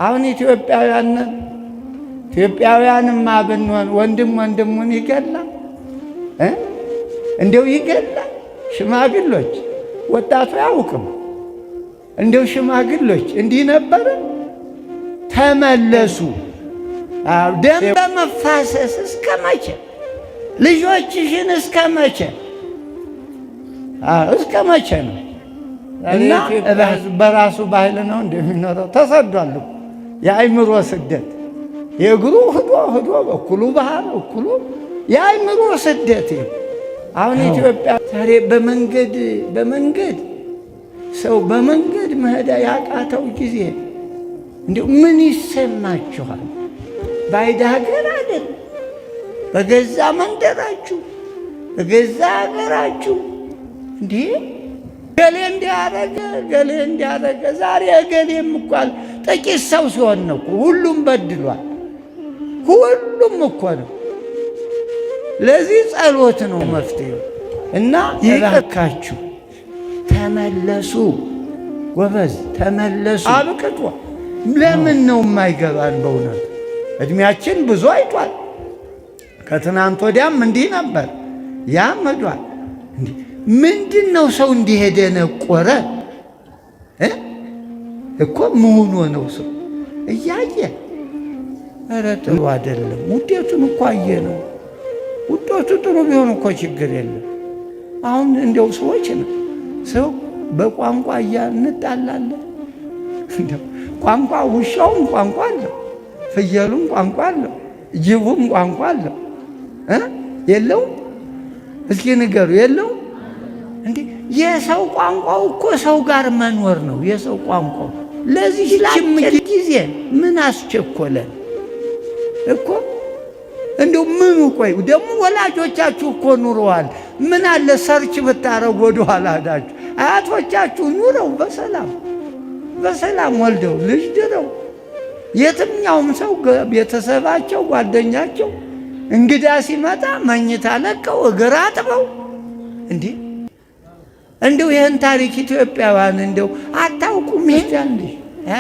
አሁን ኢትዮጵያውያንማ ብንሆን ወንድም ወንድሙን ይገላል፣ እንደው ይገላል። ሽማግሎች ወጣቱ አያውቅም። እንደው ሽማግሎች እንዲህ ነበረ። ተመለሱ። ደም በመፋሰስ እስከ መቼ? ልጆችሽን እስከ መቼ? እስከ መቼ ነው? እና በራሱ ባህል ነው እንደሚኖረው። ተሰዷል። የአይምሮ ስደት የእግሩ ህዶ እኩሉ ባህር እኩሉ የአይምሮ ስደት። አሁን ኢትዮጵያ ዛሬ በመንገድ ሰው በመንገድ መሄድ ያቃተው ጊዜ እንዲሁ ምን ይሰማችኋል? ባዕድ ሀገር አይደል? በገዛ መንደራችሁ በገዛ ሀገራችሁ እንዲህ ገሌ እንዲያረገ ዛሬ ገሌም እንኳን ጥቂት ሰው ሲሆን ነው ሁሉም በድሏል። ሁሉም እኮ ነው። ለዚህ ጸሎት ነው መፍትሄው። እና ይባካችሁ ተመለሱ፣ ጎበዝ ተመለሱ። አብቅቷ ለምን ነው የማይገባን? በእውነት እድሜያችን ብዙ አይቷል። ከትናንት ወዲያም እንዲህ ነበር፣ ያም ሄዷል። ምንድን ነው ሰው እንዲሄደ ነቆረ እኮ መሆኑ ነው። ሰው እያየ ኧረ ጥሩ አይደለም። ውጤቱን እኮ አየ ነው። ውጤቱ ጥሩ ቢሆን እኮ ችግር የለም። አሁን እንዲያው ሰዎች ነው ሰው በቋንቋ እንጣላለን። ቋንቋ ውሻውም ቋንቋ አለው፣ ፍየሉም ቋንቋ አለው፣ ጅቡም ቋንቋ አለው። የለውም? እስኪ ንገሩ። የለውም እንዴ? የሰው ቋንቋው እኮ ሰው ጋር መኖር ነው የሰው ቋንቋው። ለዚህ ለአጭር ጊዜ ምን አስቸኮለን እኮ? እንደው ምኑ? ቆይ ደግሞ ወላጆቻችሁ እኮ ኑረዋል። ምን አለ ሰርች ብታረጉ ወደ ኋላ ሄዳችሁ አያቶቻችሁ ኑረው በሰላም ወልደው ልጅ ድረው የትኛውም ሰው ቤተሰባቸው ጓደኛቸው እንግዳ ሲመጣ መኝታ ለቀው እግር አጥበው እንዴ! እንደው ይህን ታሪክ ኢትዮጵያውያን እንደው አታውቁም? ይሄዳልሽ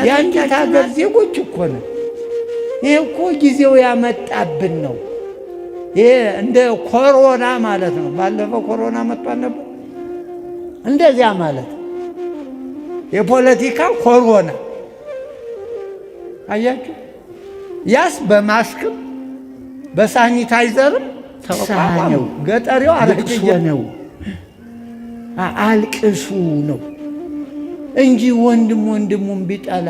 የአንዲት ሀገር ዜጎች እኮ ነው። ይሄ እኮ ጊዜው ያመጣብን ነው። ይሄ እንደ ኮሮና ማለት ነው። ባለፈው ኮሮና መጥቷል ነበር። እንደዚያ ማለት የፖለቲካ ኮሮና አያችሁ። ያስ በማስክም በሳኒታይዘርም ተቋቋመው። ገጠሪው አልቅሶ ነው አልቅሱ ነው እንጂ ወንድሙን ቢጠላ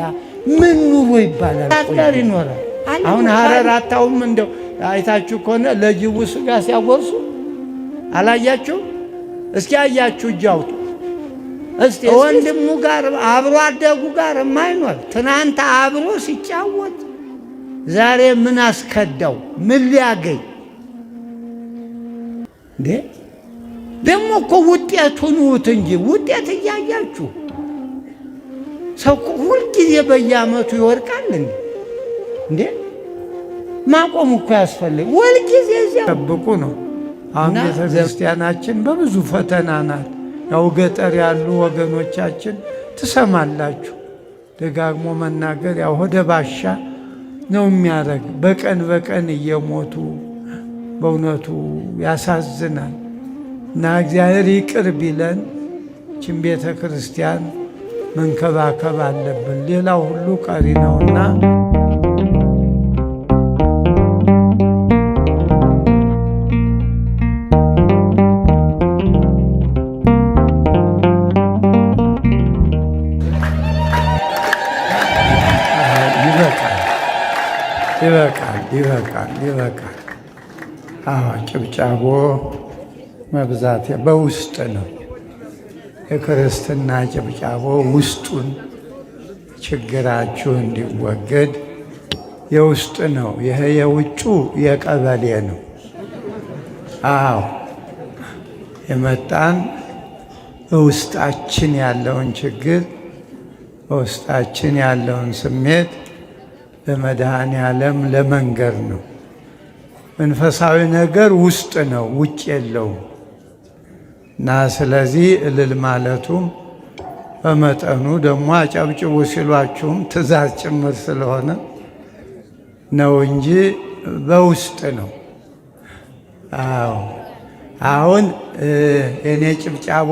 ምን ኑሮ ይባላል? ታጠር ይኖራል። አሁን ሀረር አታውም? እንደው አይታችሁ ከሆነ ለጅቡ ስጋ ሲያጎርሱ አላያችሁ? እስኪ አያችሁ? እጅ አውጡ እስቲ። ወንድሙ ጋር አብሮ አደጉ ጋር የማይኖር ትናንት አብሮ ሲጫወት ዛሬ ምን አስከዳው? ምን ሊያገኝ እንዴ? ደግሞ እኮ ውጤቱን ውት እንጂ ውጤት እያያችሁ ሰው ሁልጊዜ በየዓመቱ ይወርቃል እንዴ? ማቆም እኮ ያስፈልግ። ሁልጊዜ እዚያ ጠብቁ ነው። አሁን ቤተ ክርስቲያናችን በብዙ ፈተና ናት። ያው ገጠር ያሉ ወገኖቻችን ትሰማላችሁ፣ ደጋግሞ መናገር ያው ወደ ባሻ ነው የሚያደርግ። በቀን እየሞቱ በእውነቱ ያሳዝናል። እና እግዚአብሔር ይቅር ቢለን ችን ቤተ ክርስቲያን መንከባከብ አለብን። ሌላው ሁሉ ቀሪ ነውና ይበቃል። ጭብጫቦ መብዛት በውስጥ ነው። የክርስትና ጭብጫቦ ውስጡን ችግራችሁ እንዲወገድ የውስጥ ነው። ይሄ የውጩ የቀበሌ ነው። የመጣን ውስጣችን ያለውን ችግር በውስጣችን ያለውን ስሜት ለመድኃኔዓለም ለመንገር ነው። መንፈሳዊ ነገር ውስጥ ነው፣ ውጭ የለውም። እና ስለዚህ እልል ማለቱም በመጠኑ ደግሞ አጨብጭቡ ሲሏችሁም ትእዛዝ ጭምር ስለሆነ ነው እንጂ በውስጥ ነው። አዎ አሁን የኔ ጭብጫቦ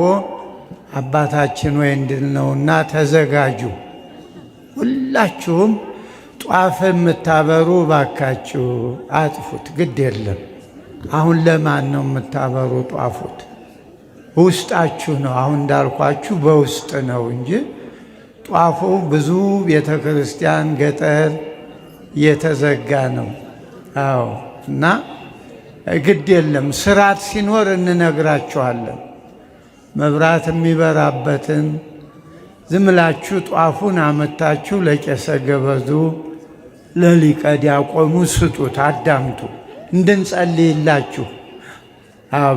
አባታችን ወይ እንድል ነውና ተዘጋጁ። ሁላችሁም ጧፍ የምታበሩ ባካችሁ አጥፉት፣ ግድ የለም። አሁን ለማን ነው የምታበሩ? ጧፉት ውስጣችሁ ነው። አሁን እንዳልኳችሁ በውስጥ ነው እንጂ ጧፉ ብዙ ቤተ ክርስቲያን ገጠር እየተዘጋ ነው። አዎ እና ግድ የለም። ስርዓት ሲኖር እንነግራችኋለን። መብራት የሚበራበትን ዝም ብላችሁ ጧፉን አመታችሁ ለቄሰ ገበዙ ለሊቀ ዲያቆኑ ስጡት፣ አዳምጡ፣ እንድንጸልይላችሁ።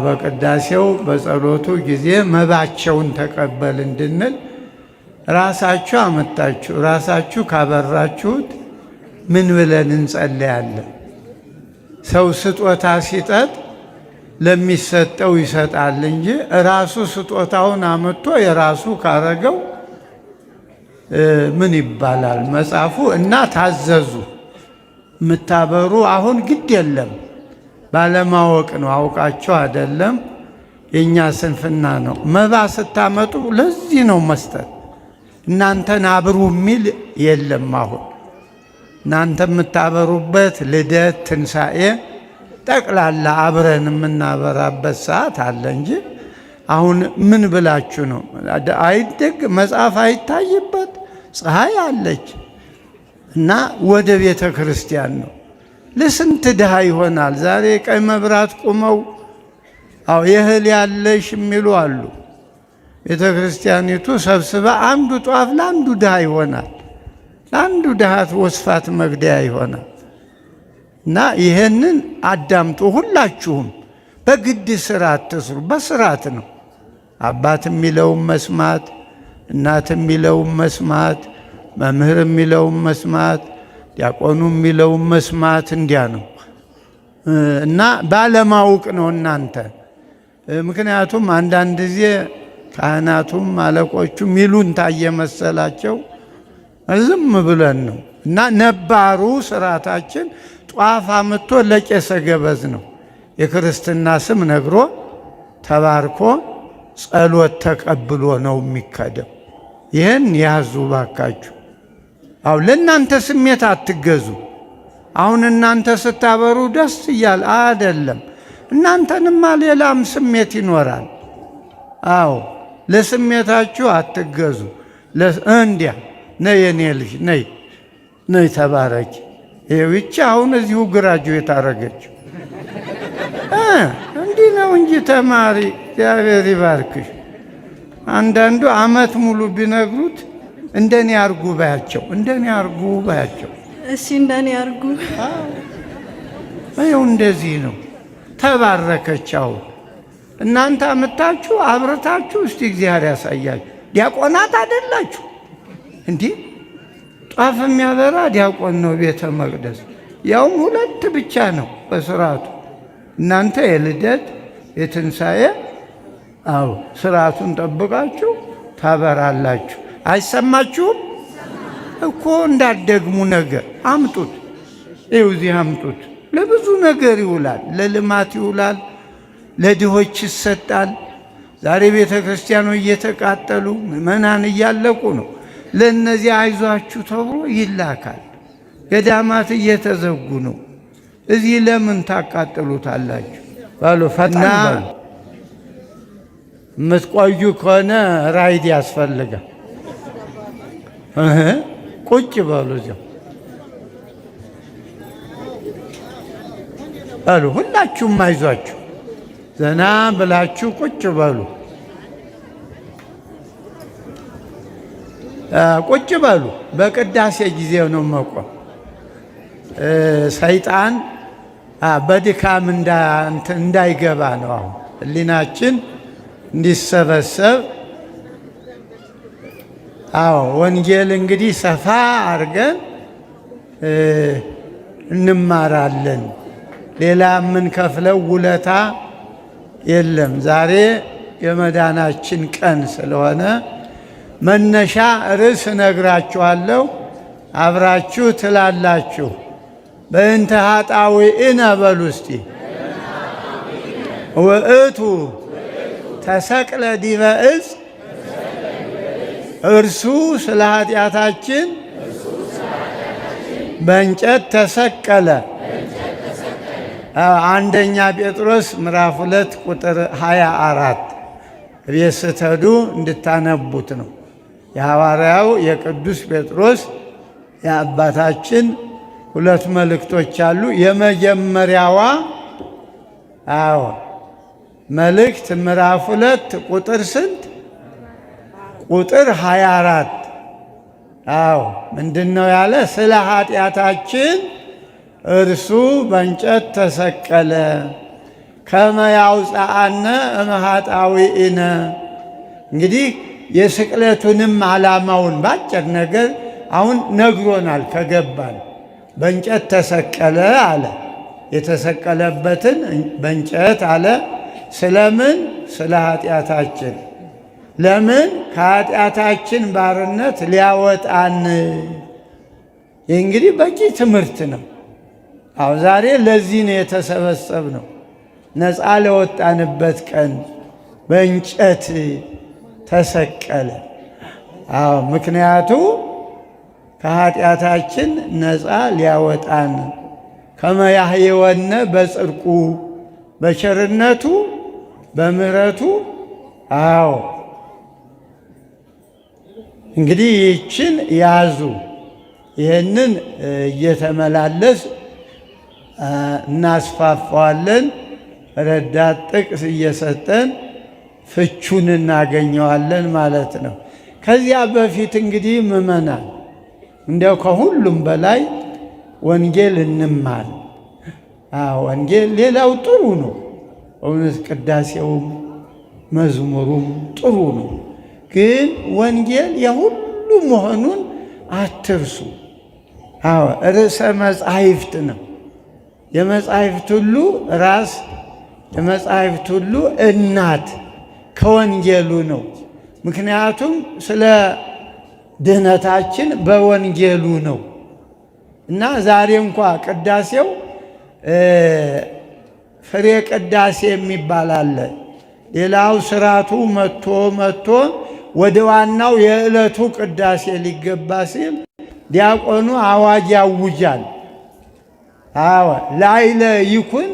በቅዳሴው በጸሎቱ ጊዜ መባቸውን ተቀበል እንድንል ራሳችሁ አመታችሁ ራሳችሁ ካበራችሁት ምን ብለን እንጸልያለን? ሰው ስጦታ ሲጠጥ ለሚሰጠው ይሰጣል እንጂ ራሱ ስጦታውን አመጥቶ የራሱ ካረገው ምን ይባላል? መጽሐፉ እና ታዘዙ የምታበሩ አሁን ግድ የለም። ባለማወቅ ነው፣ አውቃቸው አይደለም። የእኛ ስንፍና ነው። መባ ስታመጡ ለዚህ ነው መስጠት። እናንተን አብሩ የሚል የለም። አሁን እናንተ የምታበሩበት ልደት፣ ትንሣኤ ጠቅላላ አብረን የምናበራበት ሰዓት አለ እንጂ አሁን ምን ብላችሁ ነው? አይደግ መጽሐፍ አይታይበት ፀሐይ አለች እና ወደ ቤተ ክርስቲያን ነው። ለስንት ድሃ ይሆናል ዛሬ ቀይ መብራት ቁመው የእህል ያለሽ የሚሉ አሉ። ቤተ ክርስቲያኒቱ ሰብስባ አንዱ ጧፍ ለአንዱ ድሃ ይሆናል፣ ለአንዱ ድሃት ወስፋት መግደያ ይሆናል። እና ይሄንን አዳምጡ ሁላችሁም። በግድ ስርዓት ትስሩ፣ በስርዓት ነው። አባት የሚለውን መስማት፣ እናት የሚለውን መስማት፣ መምህር የሚለውን መስማት፣ ዲያቆኑ የሚለውን መስማት፣ እንዲያ ነው እና ባለማወቅ ነው እናንተ። ምክንያቱም አንዳንድ ጊዜ ካህናቱም አለቆቹም ይሉንታ እየመሰላቸው ዝም ብለን ነው እና ነባሩ ስርዓታችን ጧፍ አምጥቶ ለቄሰ ገበዝ ነው የክርስትና ስም ነግሮ ተባርኮ ጸሎት ተቀብሎ ነው የሚከደው። ይህን ያዙ ባካችሁ። ለእናንተ ስሜት አትገዙ። አሁን እናንተ ስታበሩ ደስ እያል አይደለም፣ እናንተንማ ሌላም ስሜት ይኖራል። ለስሜታችሁ አትገዙ። እንዲያ ነይ የኔ ልጅ ነይ ተባረኪ። ይህች አሁን እዚሁ ግራጁዌት አረገችው። እንዲህ ነው እንጂ ተማሪ፣ እግዚአብሔር ይባርክሽ። አንዳንዱ አመት ሙሉ ቢነግሩት እንደኔ አርጉ ባያቸው፣ እንደኔ አርጉ ባያቸው። እሺ እንደኔ አርጉ። ይኸው እንደዚህ ነው። ተባረከች። አሁን እናንተ አመታችሁ አብረታችሁ እስቲ እግዚአብሔር ያሳያችሁ። ዲያቆናት አይደላችሁ እንዲህ ጧፍ የሚያበራ ዲያቆን ነው ቤተ መቅደስ። ያውም 2 ብቻ ነው በስርዓቱ። እናንተ የልደት የትንሣኤ ስርዓቱን ጠብቃችሁ ታበራላችሁ። አይሰማችሁም እኮ? እንዳትደግሙ ነገር አምጡት። ይኸው እዚህ አምጡት። ለብዙ ነገር ይውላል። ለልማት ይውላል። ለድሆች ይሰጣል። ዛሬ ቤተ ክርስቲያኑ እየተቃጠሉ ምዕመናን እያለቁ ነው። ለእነዚህ አይዟችሁ ተብሎ ይላካል። ገዳማት እየተዘጉ ነው። እዚህ ለምን ታቃጥሉታላችሁ? ባሉ ፈጥና የምትቆዩ ከሆነ ራይድ ያስፈልጋል። ቁጭ በሉ እዚያው በሉ። ሁላችሁም አይዟችሁ፣ ዘና ብላችሁ ቁጭ በሉ። ቁጭ በሉ። በቅዳሴ ጊዜ ነው መቆም። ሰይጣን በድካም እንዳይገባ ነው። አሁን ሕሊናችን እንዲሰበሰብ። ወንጌል እንግዲህ ሰፋ አድርገን እንማራለን። ሌላ የምንከፍለው ውለታ የለም። ዛሬ የመዳናችን ቀን ስለሆነ መነሻ ርዕስ እነግራችኋለሁ፣ አብራችሁ ትላላችሁ። በእንተ ኃጣውኢነ በሉ እስቲ። ውእቱ ተሰቅለ ዲበ ዕፅ፣ እርሱ ስለ ኃጢአታችን በእንጨት ተሰቀለ። አንደኛ ጴጥሮስ ምዕራፍ 2 ቁጥር 24 ቤት ስትሄዱ እንድታነቡት ነው። የሐዋርያው የቅዱስ ጴጥሮስ የአባታችን 2 መልእክቶች አሉ። የመጀመሪያዋ መልእክት ምዕራፍ 2 ቁጥር ስንት? ቁጥር 24 ምንድነው ያለ? ስለ ኃጢአታችን እርሱ በእንጨት ተሰቀለ ከመ ያውፅአነ እምኃጣውኢነ። እንግዲህ የስቅለቱንም ዓላማውን ባጭር ነገር አሁን ነግሮናል ከገባን። በእንጨት ተሰቀለ አለ። የተሰቀለበትን በእንጨት አለ። ስለምን? ስለ ኃጢአታችን። ለምን? ከኃጢአታችን ባርነት ሊያወጣን። ይህ እንግዲህ በቂ ትምህርት ነው። ዛሬ ለዚህ ነው የተሰበሰብነው። ነፃ ለወጣንበት ቀን በእንጨት ተሰቀለ። ምክንያቱ ከኃጢአታችን ነፃ ሊያወጣን ከመ ያሕይወነ በጽድቁ፣ በቸርነቱ በምሕረቱ። እንግዲህ ይህችን ያዙ። ይህንን እየተመላለስ እናስፋፋዋለን። ረዳት ጥቅስ እየሰጠን ፍቹን እናገኘዋለን ማለት ነው። ከዚያ በፊት እንግዲህ ምእመናን እንዲያው ከሁሉም በላይ ወንጌል እንማር። ወንጌል ሌላው ጥሩ ነው እውነት፣ ቅዳሴውም መዝሙሩም ጥሩ ነው። ግን ወንጌል የሁሉ መሆኑን አትርሱ። ርዕሰ መጻሕፍት ነው። የመጻሕፍት ሁሉ ራስ፣ የመጻሕፍት ሁሉ እናት ከወንጌሉ ነው። ምክንያቱም ስለ ድህነታችን በወንጌሉ ነው እና ዛሬ እንኳ ቅዳሴው ፍሬ ቅዳሴ የሚባል አለ። ሌላው ስርዓቱ መጥቶ ወደ ዋናው የዕለቱ ቅዳሴ ሊገባ ሲል ዲያቆኑ አዋጅ ያውጃል። ላዕለ ይኩን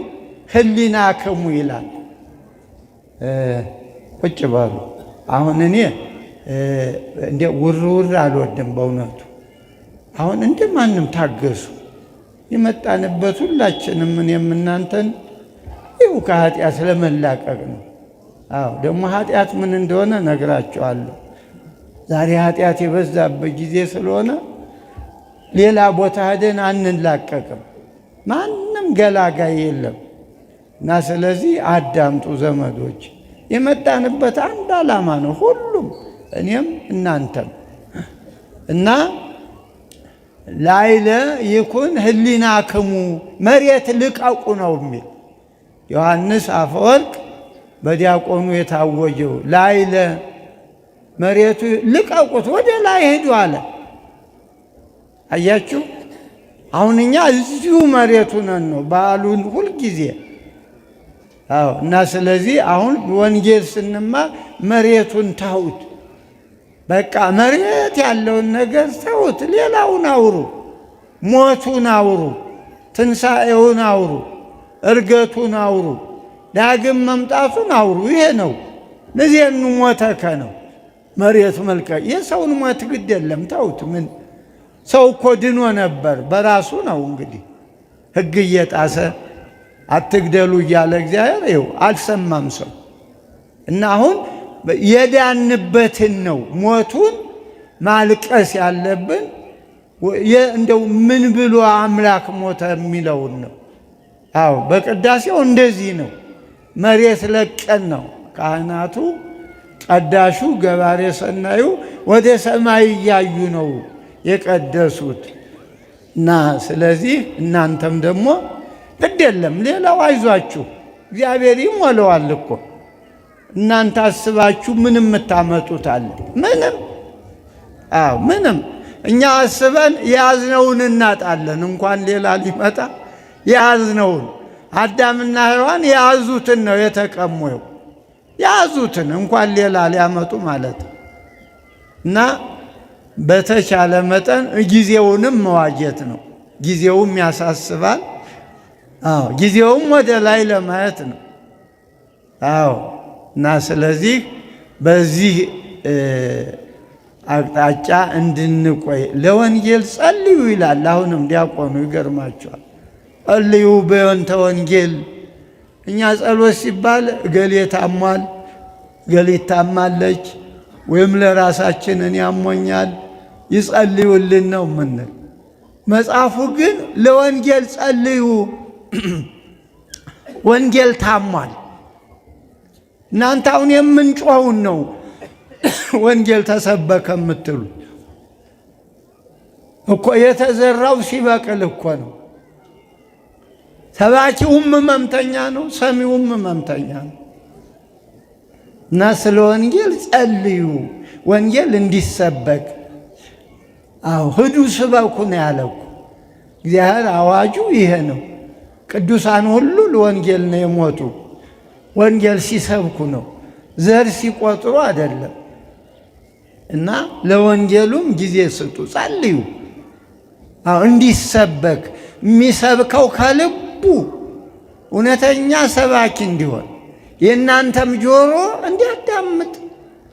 ህሊናክሙ ይላል። ቁጭ በሉ። አሁን እኔ እንደ ውርውር አልወድም በእውነቱ። አሁን እንደ ማንም ታገሱ። የመጣንበት ሁላችንም እኔም እናንተን ይኸው ከኃጢአት ለመላቀቅ ነው። ደግሞ ኃጢአት ምን እንደሆነ ነግራቸዋለሁ። ዛሬ ኃጢአት የበዛበት ጊዜ ስለሆነ ሌላ ቦታ ሄደን አንላቀቅም። ማንም ገላጋይ የለም እና ስለዚህ አዳምጡ ዘመዶች። የመጣንበት አንድ ዓላማ ነው ሁሉም፣ እኔም እናንተም እና ላዕለ ይኩን ህሊናክሙ መሬት ልቀቁ ነው የሚል ዮሐንስ አፈወርቅ በዲያቆኑ የታወጀው ላዕለ መሬቱ ልቀቁት፣ ወደ ላይ ሄዱ አለ። አያችሁ፣ አሁን እኛ እዚሁ መሬቱ ነን ነው በዓሉን ሁልጊዜ። እና ስለዚህ አሁን ወንጌል ስንማር መሬቱን ታውት፣ በቃ መሬት ያለውን ነገር ተውት። ሌላውን አውሩ፣ ሞቱን አውሩ፣ ትንሣኤውን አውሩ፣ እርገቱን አውሩ፣ ዳግም መምጣቱን አውሩ። ይሄ ነው ለዚህኑ ሞተከ ነው መሬት መልቀቅ። የሰውን ሞት ግድ የለም ተውት። ምን ሰው እኮ ድኖ ነበር በራሱ ነው እንግዲህ ሕግ እየጣሰ አትግደሉ እያለ እግዚአብሔር ይኸው አልሰማም ሰው። እና አሁን የዳንበትን ነው ሞቱን ማልቀስ ያለብን። እንደው ምን ብሎ አምላክ ሞተ የሚለውን ነው። በቅዳሴው እንደዚህ ነው። መሬት ለቀን ነው ካህናቱ፣ ቀዳሹ፣ ገባሬ ሰናዩ ወደ ሰማይ እያዩ ነው የቀደሱት። እና ስለዚህ እናንተም ደግሞ ግድ የለም ሌላው አይዟችሁ፣ እግዚአብሔር ይሞላዋል እኮ። እናንተ አስባችሁ ምንም የምታመጡት አለ? ምንም ምንም እኛ አስበን የያዝነውን እናጣለን። እንኳን ሌላ ሊመጣ የያዝነውን አዳምና ሔዋን የያዙትን ነው የተቀሙው። የያዙትን እንኳን ሌላ ሊያመጡ ማለት እና በተቻለ መጠን ጊዜውንም መዋጀት ነው። ጊዜውም ያሳስባል። ጊዜውም ወደ ላይ ለማየት ነው። እና ስለዚህ በዚህ አቅጣጫ እንድንቆይ ለወንጌል ጸልዩ ይላል። አሁንም ዲያቆኑ ይገርማቸዋል። ጸልዩ በእንተ ወንጌል። እኛ ጸሎት ሲባል እገሌ ታሟል፣ እገሊት ታማለች፣ ወይም ለራሳችን እኔ ያሞኛል ይጸልዩልን ነው ምንል። መጽሐፉ ግን ለወንጌል ጸልዩ፣ ወንጌል ታሟል። እናንተ አሁን የምንጮኸውን ነው ወንጌል ተሰበከ የምትሉ እኮ የተዘራው ሲበቅል እኮ ነው። ሰባኪውም ሕመምተኛ ነው፣ ሰሚውም ሕመምተኛ ነው። እና ስለ ወንጌል ጸልዩ፣ ወንጌል እንዲሰበክ ሂዱ ስበኩ ነው ያለው እግዚአብሔር። አዋጁ ይሄ ነው። ቅዱሳን ሁሉ ለወንጌል ነው የሞቱ። ወንጌል ሲሰብኩ ነው፣ ዘር ሲቆጥሩ አይደለም። እና ለወንጌሉም ጊዜ ስጡ፣ ጸልዩ እንዲሰበክ። የሚሰብከው ከልቡ እውነተኛ ሰባኪ እንዲሆን የእናንተም ጆሮ እንዲያዳምጥ።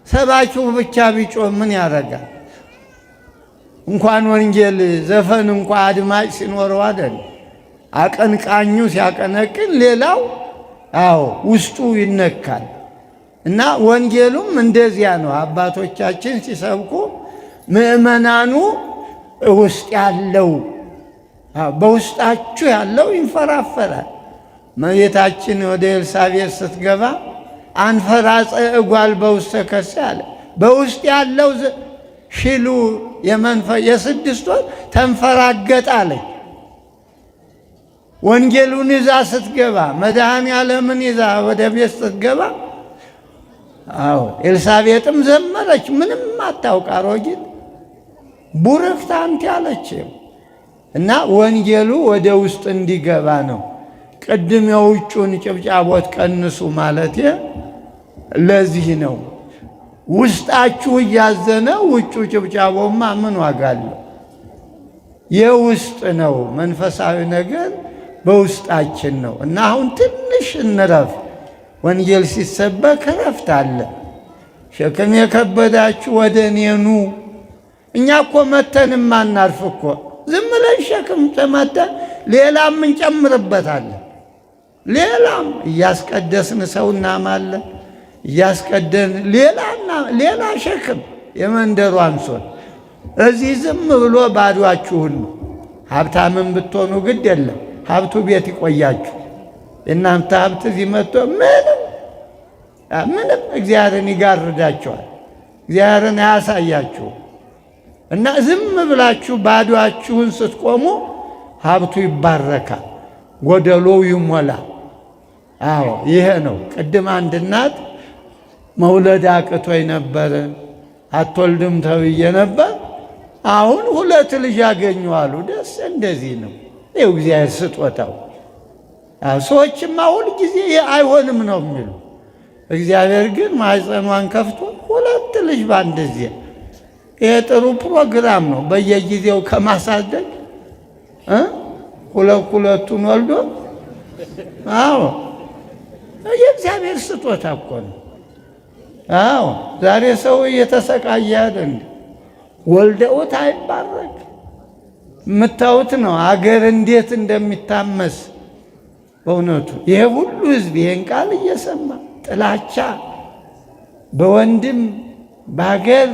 ሰባኪው ብቻ ቢጮህ ምን ያደርጋል? እንኳን ወንጌል ዘፈን እንኳ አድማጭ ሲኖረው አይደል? አቀንቃኙ ሲያቀነቅን ሌላው ውስጡ ይነካል። እና ወንጌሉም እንደዚያ ነው። አባቶቻችን ሲሰብኩ ምእመናኑ ውስጥ ያለው በውስጣችሁ ያለው ይንፈራፈራል። እመቤታችን ወደ ኤልሳቤጥ ስትገባ አንፈራጸ እጓል በውስተ ከርሰ አለ። በውስጥ ያለው ሽሉ የ6 ወር ተንፈራገጠ አለች። ወንጌሉን ይዛ ስትገባ መድኃኔዓለምን ይዛ ወደ ቤት ስትገባ ኤልሳቤጥም ዘመረች። ምንም አታውቅ አሮጊት ቡርክት አንቲ አለችው። እና ወንጌሉ ወደ ውስጥ እንዲገባ ነው። ቅድም የውጩን ጭብጫቦት ቀንሱ ማለት ለዚህ ነው። ውስጣችሁ እያዘነ ውጩ ጭብጫቦማ ምን ዋጋ አለው? የውስጥ ነው። መንፈሳዊ ነገር በውስጣችን ነው። እና አሁን ትንሽ እንረፍ። ወንጌል ሲሰበክ እረፍት አለ። ሸክም የከበዳችሁ ወደ እኔ ኑ። እኛ እኮ መተንም አናርፍ እኮ ዝም ብለን ሸክም ተመተን ሌላም እንጨምርበታለን። ሌላም እያስቀደስን ሰው እናማለን፣ እያስቀደን ሌላ ሸክም የመንደሩ አንሶን እዚህ ዝም ብሎ ባዷችሁን ነው። ሀብታምን ብትሆኑ ግድ የለም፣ ሀብቱ ቤት ይቆያችሁ። እናንተ ሀብት እዚህ መጥቶ ምንም እግዚአብሔርን ይጋርዳቸዋል፣ እግዚአብሔርን አያሳያችሁ። እና ዝም ብላችሁ ባዷችሁን ስትቆሙ ሀብቱ ይባረካል፣ ጎደሎው ይሞላል። ይሄ ነው። ቅድም አንድ እናት መውለድ አቅቶኝ ነበር አትወልድም ተብዬ ነበር፣ አሁን 2 ልጅ ያገኙ አሉ። ደስ እንደዚህ ነው። ይኸው እግዚአብሔር ስጦታው። ሰዎችማ ሁል ጊዜ አይሆንም ነው የሚሉ፣ እግዚአብሔር ግን ማኅፀኗን ከፍቶ 2 ልጅ በአንድ ጊዜ። ይሄ ጥሩ ፕሮግራም ነው። በየጊዜው ከማሳደግ ሁለቱን ወልዶ የእግዚአብሔር ስጦታ እኮ ነው። ዛሬ ሰው እየተሰቃየ አይደል? ወልደውት አይባረክ። የምታዩት ነው አገር እንዴት እንደሚታመስ በእውነቱ። ይሄ ሁሉ ሕዝብ ይሄን ቃል እየሰማ ጥላቻ በወንድም በሀገር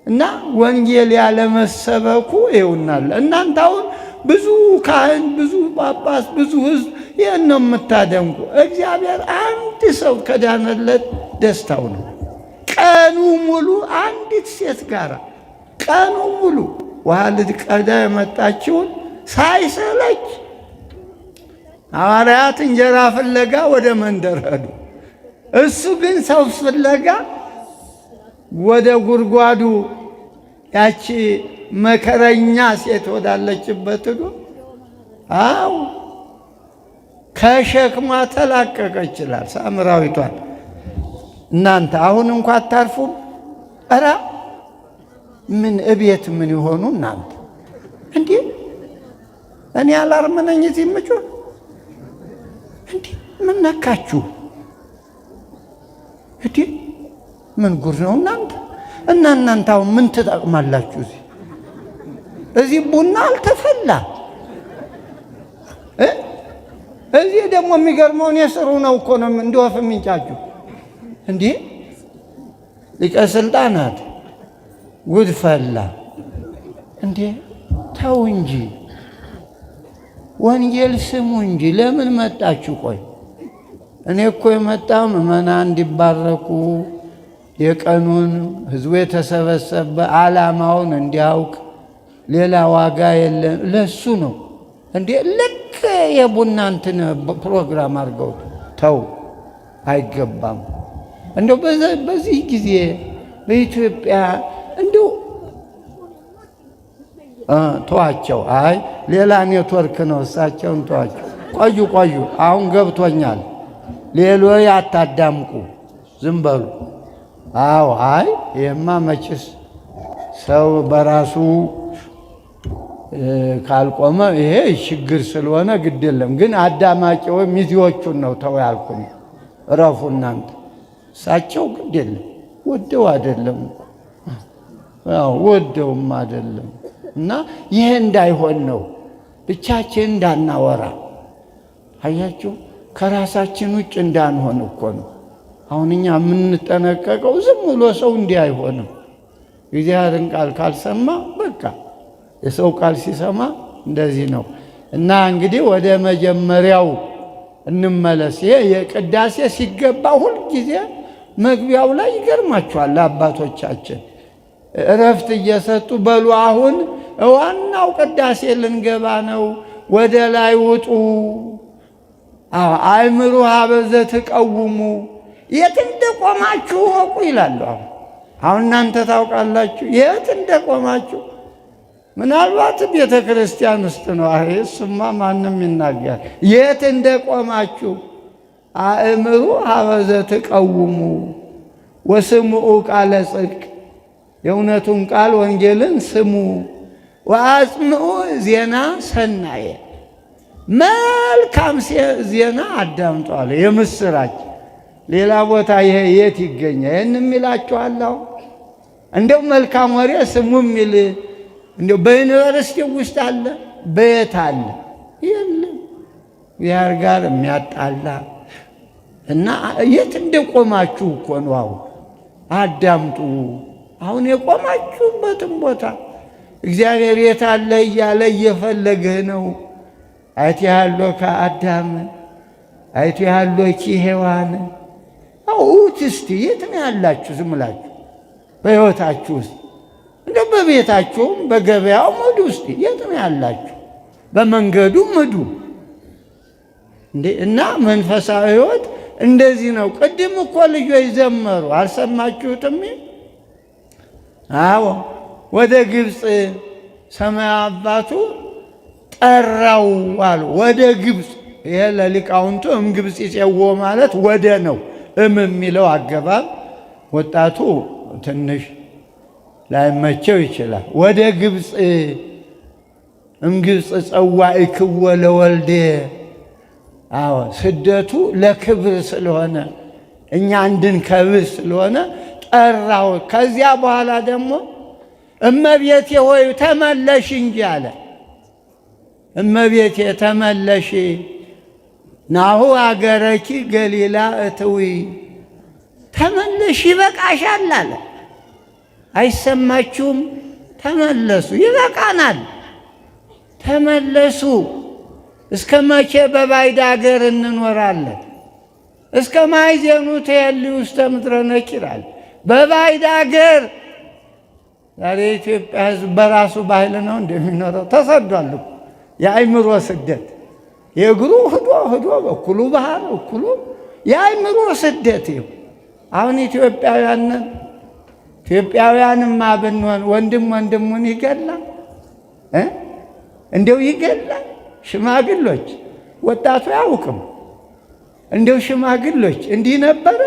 እና ወንጌል ያለመሰበኩ ይውናል። እናንተ አሁን ብዙ ካህን፣ ብዙ ጳጳስ፣ ብዙ ሕዝብ ይህን ነው የምታደንቁ። እግዚአብሔር አንድ ሰው ከዳነለት ደስታው ነው። ቀኑ ሙሉ አንዲት ሴት ጋር ቀኑ ሙሉ ውሃ ልትቀዳ የመጣችውን ሳይሰለች ሐዋርያት እንጀራ ፍለጋ ወደ መንደር ሄዱ። እሱ ግን ሰው ፍለጋ ወደ ጉድጓዱ ያቺ መከረኛ ሴት ወዳለችበት ሄዶ አዎ ከሸክሟ ተላቀቀ ይችላል ሳምራዊቷን። እናንተ አሁን እንኳ አታርፉም? ኧረ ምን እቤት ምን ይሆኑ እናንተ እንዴ? እኔ አላርም ነኝ እዚህ የምጮህ እንዴ? ምን ነካችሁ እንዴ? ምን ጉር ነው እናንተ? እናንተ አሁን ምን ትጠቅማላችሁ? እዚህ ቡና አልተፈላ እዚህ ደግሞ የሚገርመውን የስሩ ነው እኮ ነው እንደወፍ የሚንጫችሁ እንዴ? ሊቀ ስልጣናት ጉድ ፈላ እንዴ? ተው እንጂ ወንጌል ስሙ እንጂ ለምን መጣችሁ? ቆይ እኔ እኮ የመጣው ምዕመናን እንዲባረኩ የቀኑን ህዝቡ የተሰበሰበ ዓላማውን እንዲያውቅ ሌላ ዋጋ የለም ለሱ ነው እንዴ? ልክ የቡና እንትን ፕሮግራም አድርገው ተው፣ አይገባም። እንደው በዚህ ጊዜ በኢትዮጵያ እንደው ተዋቸው። አይ ሌላ ኔትወርክ ነው፣ እሳቸውን ተዋቸው። ቆዩ አሁን ገብቶኛል። ሌሎች አታዳምቁ፣ ዝም በሉ። አዎ አይ ይሄማ መችስ ሰው በራሱ ካልቆመ ይሄ ችግር ስለሆነ ግድ የለም። ግን አዳማቂው ሚዜዎቹን ነው ተው ያልኩኝ። እረፉ እናንተ። እሳቸው ግድ የለም ወደው አይደለም ወደውም አይደለም። እና ይሄ እንዳይሆን ነው ብቻችን እንዳናወራ። አያችሁ ከራሳችን ውጭ እንዳንሆን እኮ ነው አሁን እኛ የምንጠነቀቀው። ዝም ብሎ ሰው እንዲህ አይሆንም። እግዚአብሔርን ቃል ካልሰማ በቃ የሰው ቃል ሲሰማ እንደዚህ ነው። እና እንግዲህ ወደ መጀመሪያው እንመለስ። ይሄ የቅዳሴ ሲገባ ሁልጊዜ መግቢያው ላይ ይገርማችኋል አባቶቻችን እረፍት እየሰጡ በሉ አሁን ዋናው ቅዳሴ ልንገባ ነው፣ ወደ ላይ ውጡ፣ አእምሩ ሀበዘ ትቀውሙ፣ የት እንደቆማችሁ ወቁ ይላሉ። አሁን እናንተ ታውቃላችሁ የት እንደቆማችሁ። ምናልባት ቤተ ክርስቲያን ውስጥ ነው። እሱማ ማንም ይናገር። የት እንደቆማችሁ አእምሩ ሀበዘ ትቀውሙ ወስምዑ ቃለ ጽድቅ፣ የእውነቱን ቃል ወንጌልን ስሙ። ወአጽምዑ ዜና ሰናየ፣ መልካም ዜና አዳምጧል። የምስራች ሌላ ቦታ ይሄ የት ይገኛል? ይህን የሚላችኋለሁ። እንደው መልካም ወሬ ስሙ የሚል እንደው በዩኒቨርሲቲ ውስጥ አለ? በየት አለ? የለም። ያር ጋር የሚያጣላ እና የት እንደቆማችሁ እኮ ነው። አሁን አዳምጡ። አሁን የቆማችሁበትን ቦታ እግዚአብሔር የት አለ እያለ እየፈለግህ ነው። አይቴሃሎ ከአዳም አይቴሃሎ ኪሔዋን። አውት እስቲ የት ነው ያላችሁ? ዝም ብላችሁ በሕይወታችሁ ውስጥ እንደው በቤታችሁም በገበያው ምዱ። እስቲ የት ነው ያላችሁ? በመንገዱ ምዱ እንዴ። እና መንፈሳዊ ሕይወት እንደዚህ ነው። ቅድም እኮ ልጆች ዘመሩ፣ አልሰማችሁትም? አዎ ወደ ግብፅ ሰማይ አባቱ ጠራው አሉ። ወደ ግብፅ። ይሄ ለሊቃውንቱ ግብፅ ይጼዎ ማለት ወደ ነው። የሚለው አገባብ ወጣቱ ትንሽ ላይመቸው ይችላል። ወደ ግብፅ ግብፅ ጸዋዕክዎ ለወልዴ። አዎ ስደቱ ለክብር ስለሆነ እኛ እንድንከብር ስለሆነ ጠራው። ከዚያ በኋላ ደግሞ እመቤቴ ሆይ ተመለሽ እንጂ አለ። እመቤቴ ተመለሽ፣ ናሁ አገረኪ ገሊላ እትዊ፣ ተመለሽ ይበቃሻል አለ። አይሰማችሁም? ተመለሱ፣ ይበቃናል፣ ተመለሱ። እስከ መቼ በባዕድ አገር እንኖራለን? እስከ ማይዜኑ ትሄልዩ ውስተ ምድረ ነኪር አለ። በባዕድ አገር ዛሬ የኢትዮጵያ ሕዝብ በራሱ ባህል ነው እንደሚኖረው። ተሰዷል። የአእምሮ ስደት የእግሩ ህዶ በኩሉ ባህር እኩሉ የአእምሮ ስደት። አሁን ኢትዮጵያውያንን ኢትዮጵያውያንማ ብንሆን ወንድም ወንድሙን ይገላል፣ እንደው ይገላል። ሽማግሎች ወጣቱ አያውቅም። እንደው ሽማግሎች እንዲህ ነበረ።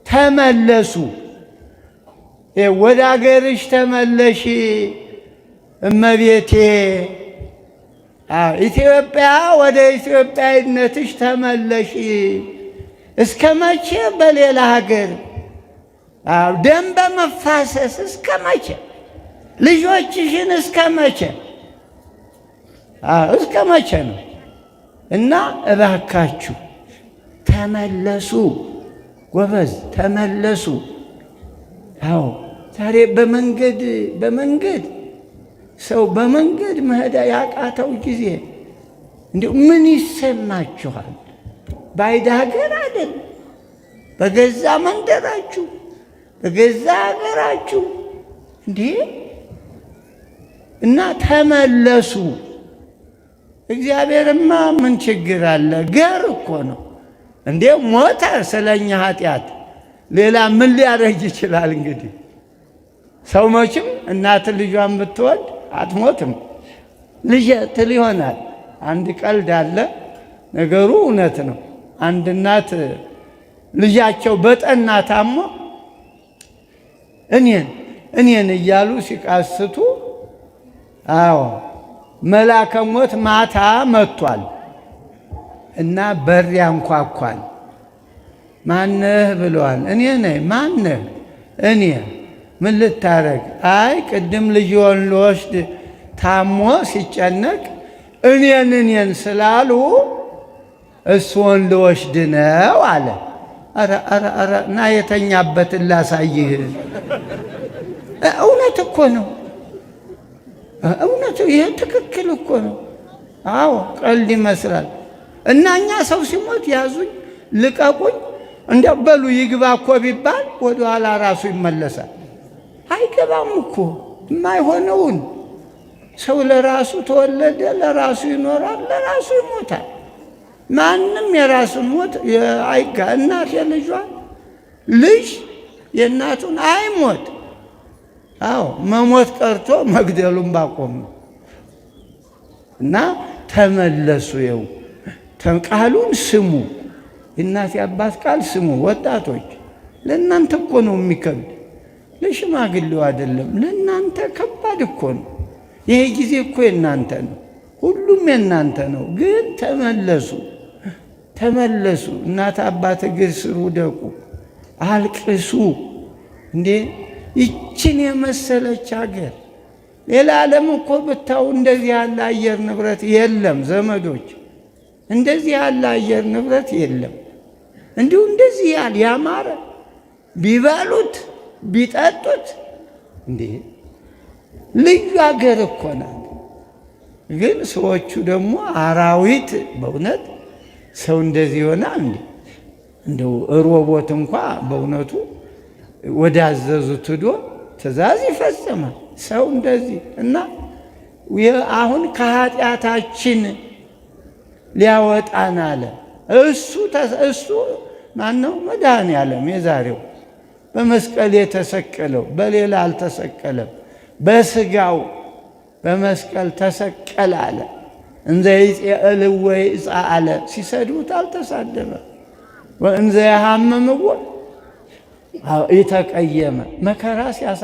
ተመለሱ፣ ወደ አገርሽ ተመለሺ እመቤቴ፣ ኢትዮጵያ ወደ ኢትዮጵያዊነትሽ ተመለሺ። እስከ መቼ በሌላ ሀገር ደም በመፋሰስ እስከ መቼ? ልጆችሽን እስከ መቼ? እስከ መቼ ነው? እና እባካችሁ ተመለሱ፣ ጎበዝ ተመለሱ። አዎ ዛሬ በመንገድ ሰው በመንገድ መሄድ ያቃተው ጊዜ እንዲሁ ምን ይሰማችኋል? ባዕድ ሀገር አይደል፣ በገዛ መንደራችሁ በገዛ ሀገራችሁ እንዴ! እና ተመለሱ። እግዚአብሔርማ ምን ችግር አለ? ገር እኮ ነው እንዴ! ሞተ ስለኛ ኃጢአት። ሌላ ምን ሊያደርግ ይችላል? እንግዲህ ሰው መቼም እናት ልጇን ብትወድ አትሞትም፣ ልጅ ትል ይሆናል። አንድ ቀልድ አለ፣ ነገሩ እውነት ነው። አንድ እናት ልጃቸው በጠና ታሞ እኔን እያሉ ሲቃስቱ፣ አዎ መልአከ ሞት ማታ መጥቷል እና በር ያንኳኳል። ማነህ ብለዋል። እኔ ነኝ። ማነህ? እኔ። ምን ልታረግ? አይ ቅድም ልጅዎን ልወስድ ታሞ ሲጨነቅ እኔን ስላሉ እሱን ልወስድ ነው አለ። ኧረ እና የተኛበትን ላሳይህ። እውነት እኮ ነው። እውነት ይሄ ትክክል እኮ ነው። አዎ ቀልድ ይመስላል። እና እኛ ሰው ሲሞት ያዙኝ ልቀቁኝ እንዲያው በሉ ይግባ እኮ ቢባል ወደኋላ ራሱ ይመለሳል። አይገባም እኮ የማይሆነውን። ሰው ለራሱ ተወለደ፣ ለራሱ ይኖራል፣ ለራሱ ይሞታል። ማንም የራሱን ሞት አይጋ። እናት የልጇን፣ ልጅ የእናቱን አይሞት። አዎ መሞት ቀርቶ መግደሉን ባቆም ነው። እና ተመለሱ። ይኸው ቃሉን ስሙ። የእናት የአባት ቃል ስሙ። ወጣቶች ለእናንተ እኮ ነው የሚከብድ፣ ለሽማግሌው አይደለም። ለእናንተ ከባድ እኮ ነው። ይሄ ጊዜ እኮ የእናንተ ነው፣ ሁሉም የእናንተ ነው። ግን ተመለሱ። እናት አባት እግር ስር ውደቁ፣ አልቅሱ። እንዴ ይችን የመሰለች ሀገር ሌላ ዓለም እኮ ብታው እንደዚህ ያለ አየር ንብረት የለም ዘመዶች፣ እንደዚህ ያለ አየር ንብረት የለም። እንዲሁ እንደዚህ ያለ ያማረ ቢበሉት ቢጠጡት እንዴ ልዩ ሀገር እኮ ናት። ግን ሰዎቹ ደግሞ አራዊት። በእውነት ሰው እንደዚህ ይሆናል እንዴ? እንደው ሮቦት እንኳ በእውነቱ ወዳዘዙት ሂዶ ትእዛዝ ይፈጽማል። ሰው እንደዚህ እና አሁን ከኃጢአታችን ሊያወጣን አለ። እሱ ማነው? መድኃኔዓለም የዛሬው በመስቀል የተሰቀለው በሌላ አልተሰቀለም። በስጋው በመስቀል ተሰቀለ አለ። እንዘ ይጼልዎ ይጻእ አለ። ሲሰድቡት አልተሳደበም። ወእንዘ ያሐምምዎ ይተቀየመ። መከራ ሲያሳ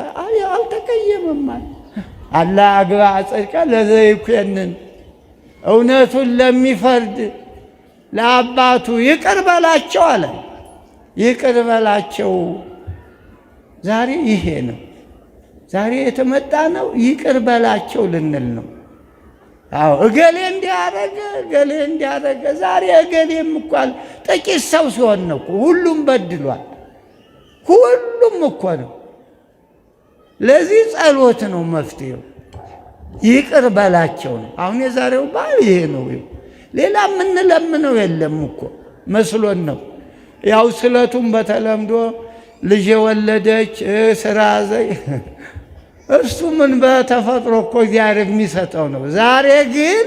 አልተቀየመም አለ። አላ አግባ ጽድቀ ለዘይኮንን፣ እውነቱን ለሚፈርድ ለአባቱ ይቅር በላቸው አለ። ይቅር በላቸው። ዛሬ ይሄ ነው። ዛሬ የተመጣ ነው ይቅር በላቸው ልንል ነው። አዎ እገሌ እንዲያረገ ዛሬ እገሌም እንኳን ጥቂት ሰው ሲሆን ነው ሁሉም በድሏል። ሁሉም እኮ ነው። ለዚህ ጸሎት ነው መፍትሄው፣ ይቅር በላቸው ነው። አሁን የዛሬው በዓል ይሄ ነው። ሌላ የምንለምነው የለም እኮ መስሎን ነው። ያው ስለቱም በተለምዶ ልጅ የወለደች ስራ እርሱ ምን በተፈጥሮ እኮ እግዚአብሔር የሚሰጠው ነው። ዛሬ ግን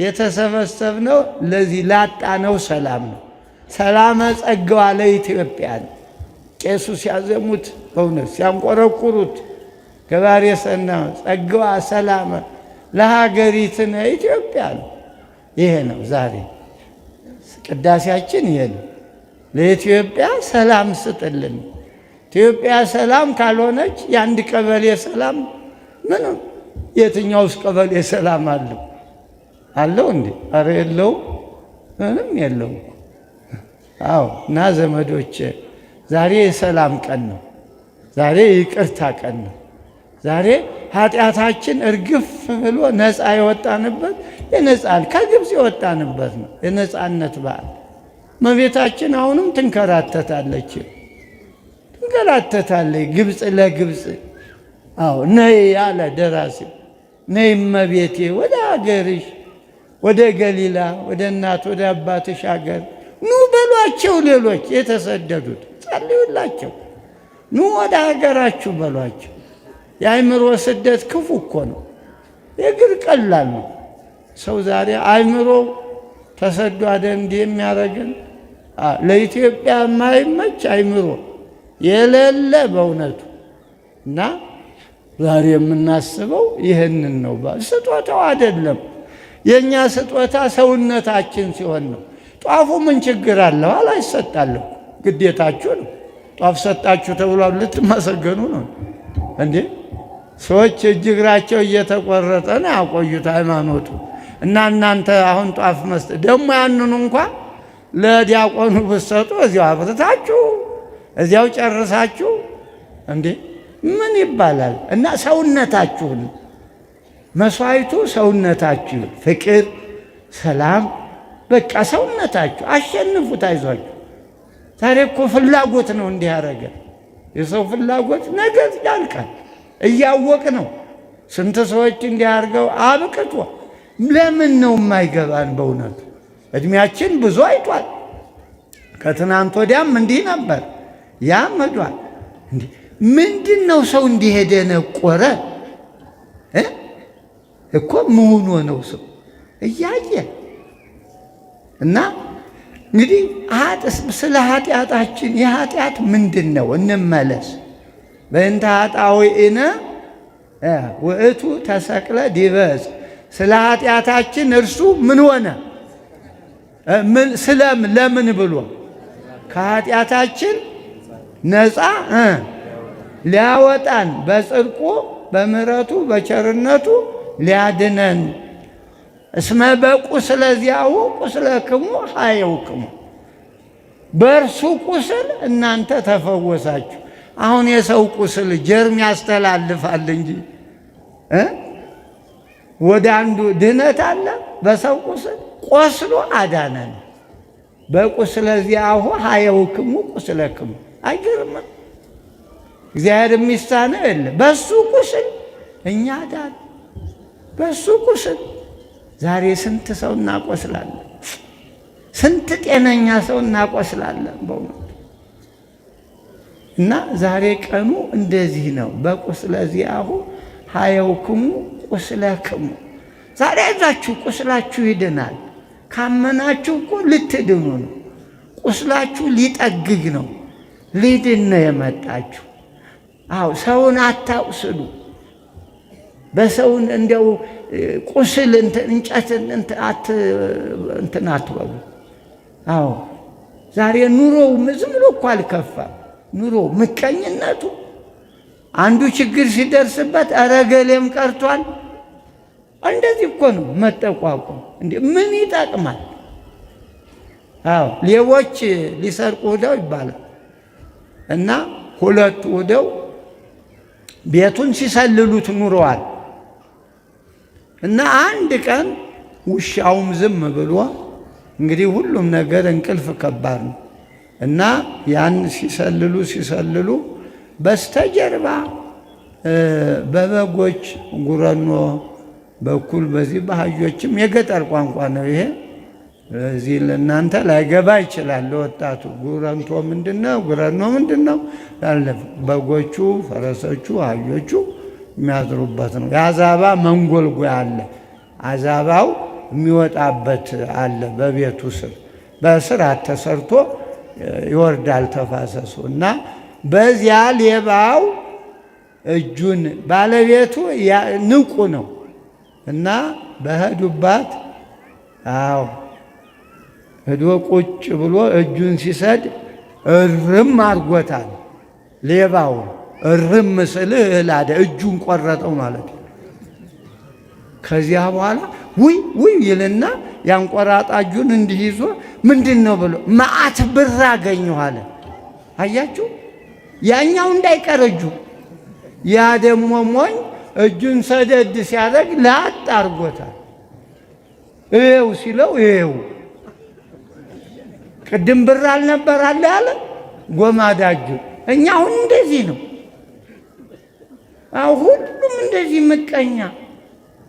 የተሰበሰብነው ለዚህ ላጣነው ሰላም ነው። ሰላመ ጸጋዋ ለኢትዮጵያ ነው። ቄሱ ሲያዘሙት በእውነት ሲያንቆረቁሩት ገባሬ ሰናይ ጸጋዋ ሰላም ለሀገሪትነ ኢትዮጵያ ነው። ይሄ ነው ዛሬ ቅዳሴያችን። ይሄ ነው ለኢትዮጵያ ሰላም ስጥልን። ኢትዮጵያ ሰላም ካልሆነች የአንድ ቀበሌ ሰላም ምንም የትኛውስ ቀበሌ ሰላም አለው አለው እንዴ? አረ የለው፣ ምንም የለው። አዎ እና ዘመዶች ዛሬ የሰላም ቀን ነው። ዛሬ ይቅርታ ቀን ነው። ዛሬ ኃጢአታችን እርግፍ ብሎ ነፃ የወጣንበት ከግብፅ የወጣንበት ነው የነፃነት በዓል። እመቤታችን አሁንም ትንከራተታለች ግብፅ ለግብፅ። አዎ ነይ ያለ ደራሲው፣ ነይ እመቤቴ ወደ አገርሽ ወደ ገሊላ ወደ እናት ወደ አባትሽ አገር ኑ በሏቸው። ሌሎች የተሰደዱት ጸልዩላቸው፣ ኑ ወደ ሀገራችሁ በሏቸው። የአእምሮ ስደት ክፉ እኮ ነው። የእግር ቀላል ነው። ሰው ዛሬ አእምሮ ተሰዶ አይደል እንዲህ የሚያደርገን? ለኢትዮጵያ የማይመች አእምሮ የሌለ በእውነቱ። እና ዛሬ የምናስበው ይህንን ነው። ስጦታው አይደለም። የእኛ ስጦታ ሰውነታችን ሲሆን ነው። ጧፉ ምን ችግር አለው? አላይሰጣለሁ፣ ግዴታችሁ ነው። ጧፍ ሰጣችሁ ተብሏል ልትመሰገኑ ነው እንዴ? ሰዎች እጅ እግራቸው እየተቆረጠ ነው ያቆዩት ሃይማኖቱ። እና እናንተ አሁን ጧፍ መስጠት ደግሞ ያንኑ እንኳ ለዲያቆኑ ብትሰጡ እዚያው አብርታችሁ እዚያው ጨርሳችሁ እንዴ ምን ይባላል? እና ሰውነታችሁን መስዋዕቱ ሰውነታችሁ፣ ፍቅር፣ ሰላም፣ በቃ ሰውነታችሁ አሸንፉት። አይዟችሁ። ዛሬ እኮ ፍላጎት ነው እንዲህ ያደረገ። የሰው ፍላጎት ነገ ያልቃል። እያወቅ ነው ስንት ሰዎች እንዲያርገው አብቅቶ። ለምን ነው የማይገባን? በእውነቱ እድሜያችን ብዙ አይቷል። ከትናንት ወዲያም እንዲህ ነበር፣ ያም ሄዷል። ምንድን ነው ሰው እንዲሄደ ነቆረ እኮ መሆኑ ነው ሰው እያየ እና እንግዲህ ስለ ኃጢአታችን የኃጢአት ምንድን ነው እንመለስ። በእንተ ኃጣውኢነ ውእቱ ተሰቅለ ዲበ ዕፅ። ስለ ኃጢአታችን እርሱ ምን ሆነ? ለምን ብሎ ከኃጢአታችን ነፃ ሊያወጣን በጽድቁ በምሕረቱ በቸርነቱ ሊያድነን። እስመ በቁስለ ዚአሁ ቁስለክሙ ኀየውክሙ። በእርሱ ቁስል እናንተ ተፈወሳችሁ። አሁን የሰው ቁስል ጀርም ያስተላልፋል እንጂ ወደ አንዱ ድነት አለ? በሰው ቁስል ቆስሎ አዳነን። በቁስለ ዚአሁ ኀየውክሙ ቁስለክሙ። አይገርምም? እግዚአብሔር የሚሳነው የለ። በሱ ቁስል እኛ ዳን። በሱ ቁስል ዛሬ ስንት ሰው እናቆስላለን፣ ስንት ጤነኛ ሰው እናቆስላለን በእውነት። እና ዛሬ ቀኑ እንደዚህ ነው። በቁስለ ዚአሁ ኀየውክሙ ቁስለክሙ። ዛሬ ያዛችሁ ቁስላችሁ ይድናል። ካመናችሁ እኮ ልትድኑ ነው። ቁስላችሁ ሊጠግግ ነው፣ ሊድን ነው የመጣችሁ። አዎ ሰውን አታቁስሉ። በሰውን እንደው ቁስል እንጨት እንትን አትበሉ። አዎ ዛሬ ኑሮው ዝም ብሎ እኮ አልከፋም። ኑሮ ምቀኝነቱ አንዱ ችግር ሲደርስበት ኧረ ገሌም ቀርቷል። እንደዚህ እኮ ነው መጠቋቋም። እንዴ ምን ይጠቅማል? አዎ ሌቦች ሊሰርቁ ሄደው ይባላል እና ሁለቱ ሄደው ቤቱን ሲሰልሉት ኑረዋል። እና አንድ ቀን ውሻውም ዝም ብሎ እንግዲህ ሁሉም ነገር እንቅልፍ ከባድ ነው እና ያን ሲሰልሉ በስተጀርባ በበጎች ጉረኖ በኩል በዚህ ባህዮችም የገጠር ቋንቋ ነው ይሄ። እዚህ ለእናንተ ላይገባ ይችላል ለወጣቱ። ጉረንቶ ምንድነው? ጉረኖ ምንድነው? በጎቹ፣ ፈረሶቹ፣ አህዮቹ የሚያድሩበት ነው። የአዛባ መንጎልጎያ አለ። አዛባው የሚወጣበት አለ በቤቱ ስር በስርዓት ተሰርቶ ይወርዳል ተፋሰሱ እና በዚያ ሌባው እጁን ባለቤቱ ንቁ ነው እና በሄዱባት ሄዶ ቁጭ ብሎ እጁን ሲሰድ እርም አድርጎታል። ሌባው እርም ስልህ እላደ እጁን ቆረጠው ማለት ነው። ከዚያ በኋላ ውይ ይልና ያንቆራጣ እጁን እንዲህ ይዞ ምንድን ነው ብሎ መዓት ብር አገኘሁ አለ። አያችሁ፣ ያኛው እንዳይቀር እጁ፣ ያ ደግሞ ሞኝ እጁን ሰደድ ሲያደርግ ላጥ አድርጎታል። ይኸው ሲለው ይኸው ቅድም ብር አልነበር አለ ያለ ጎማዳ እጁ። እኛ አሁን እንደዚህ ነው። ሁሉም እንደዚህ ምቀኛ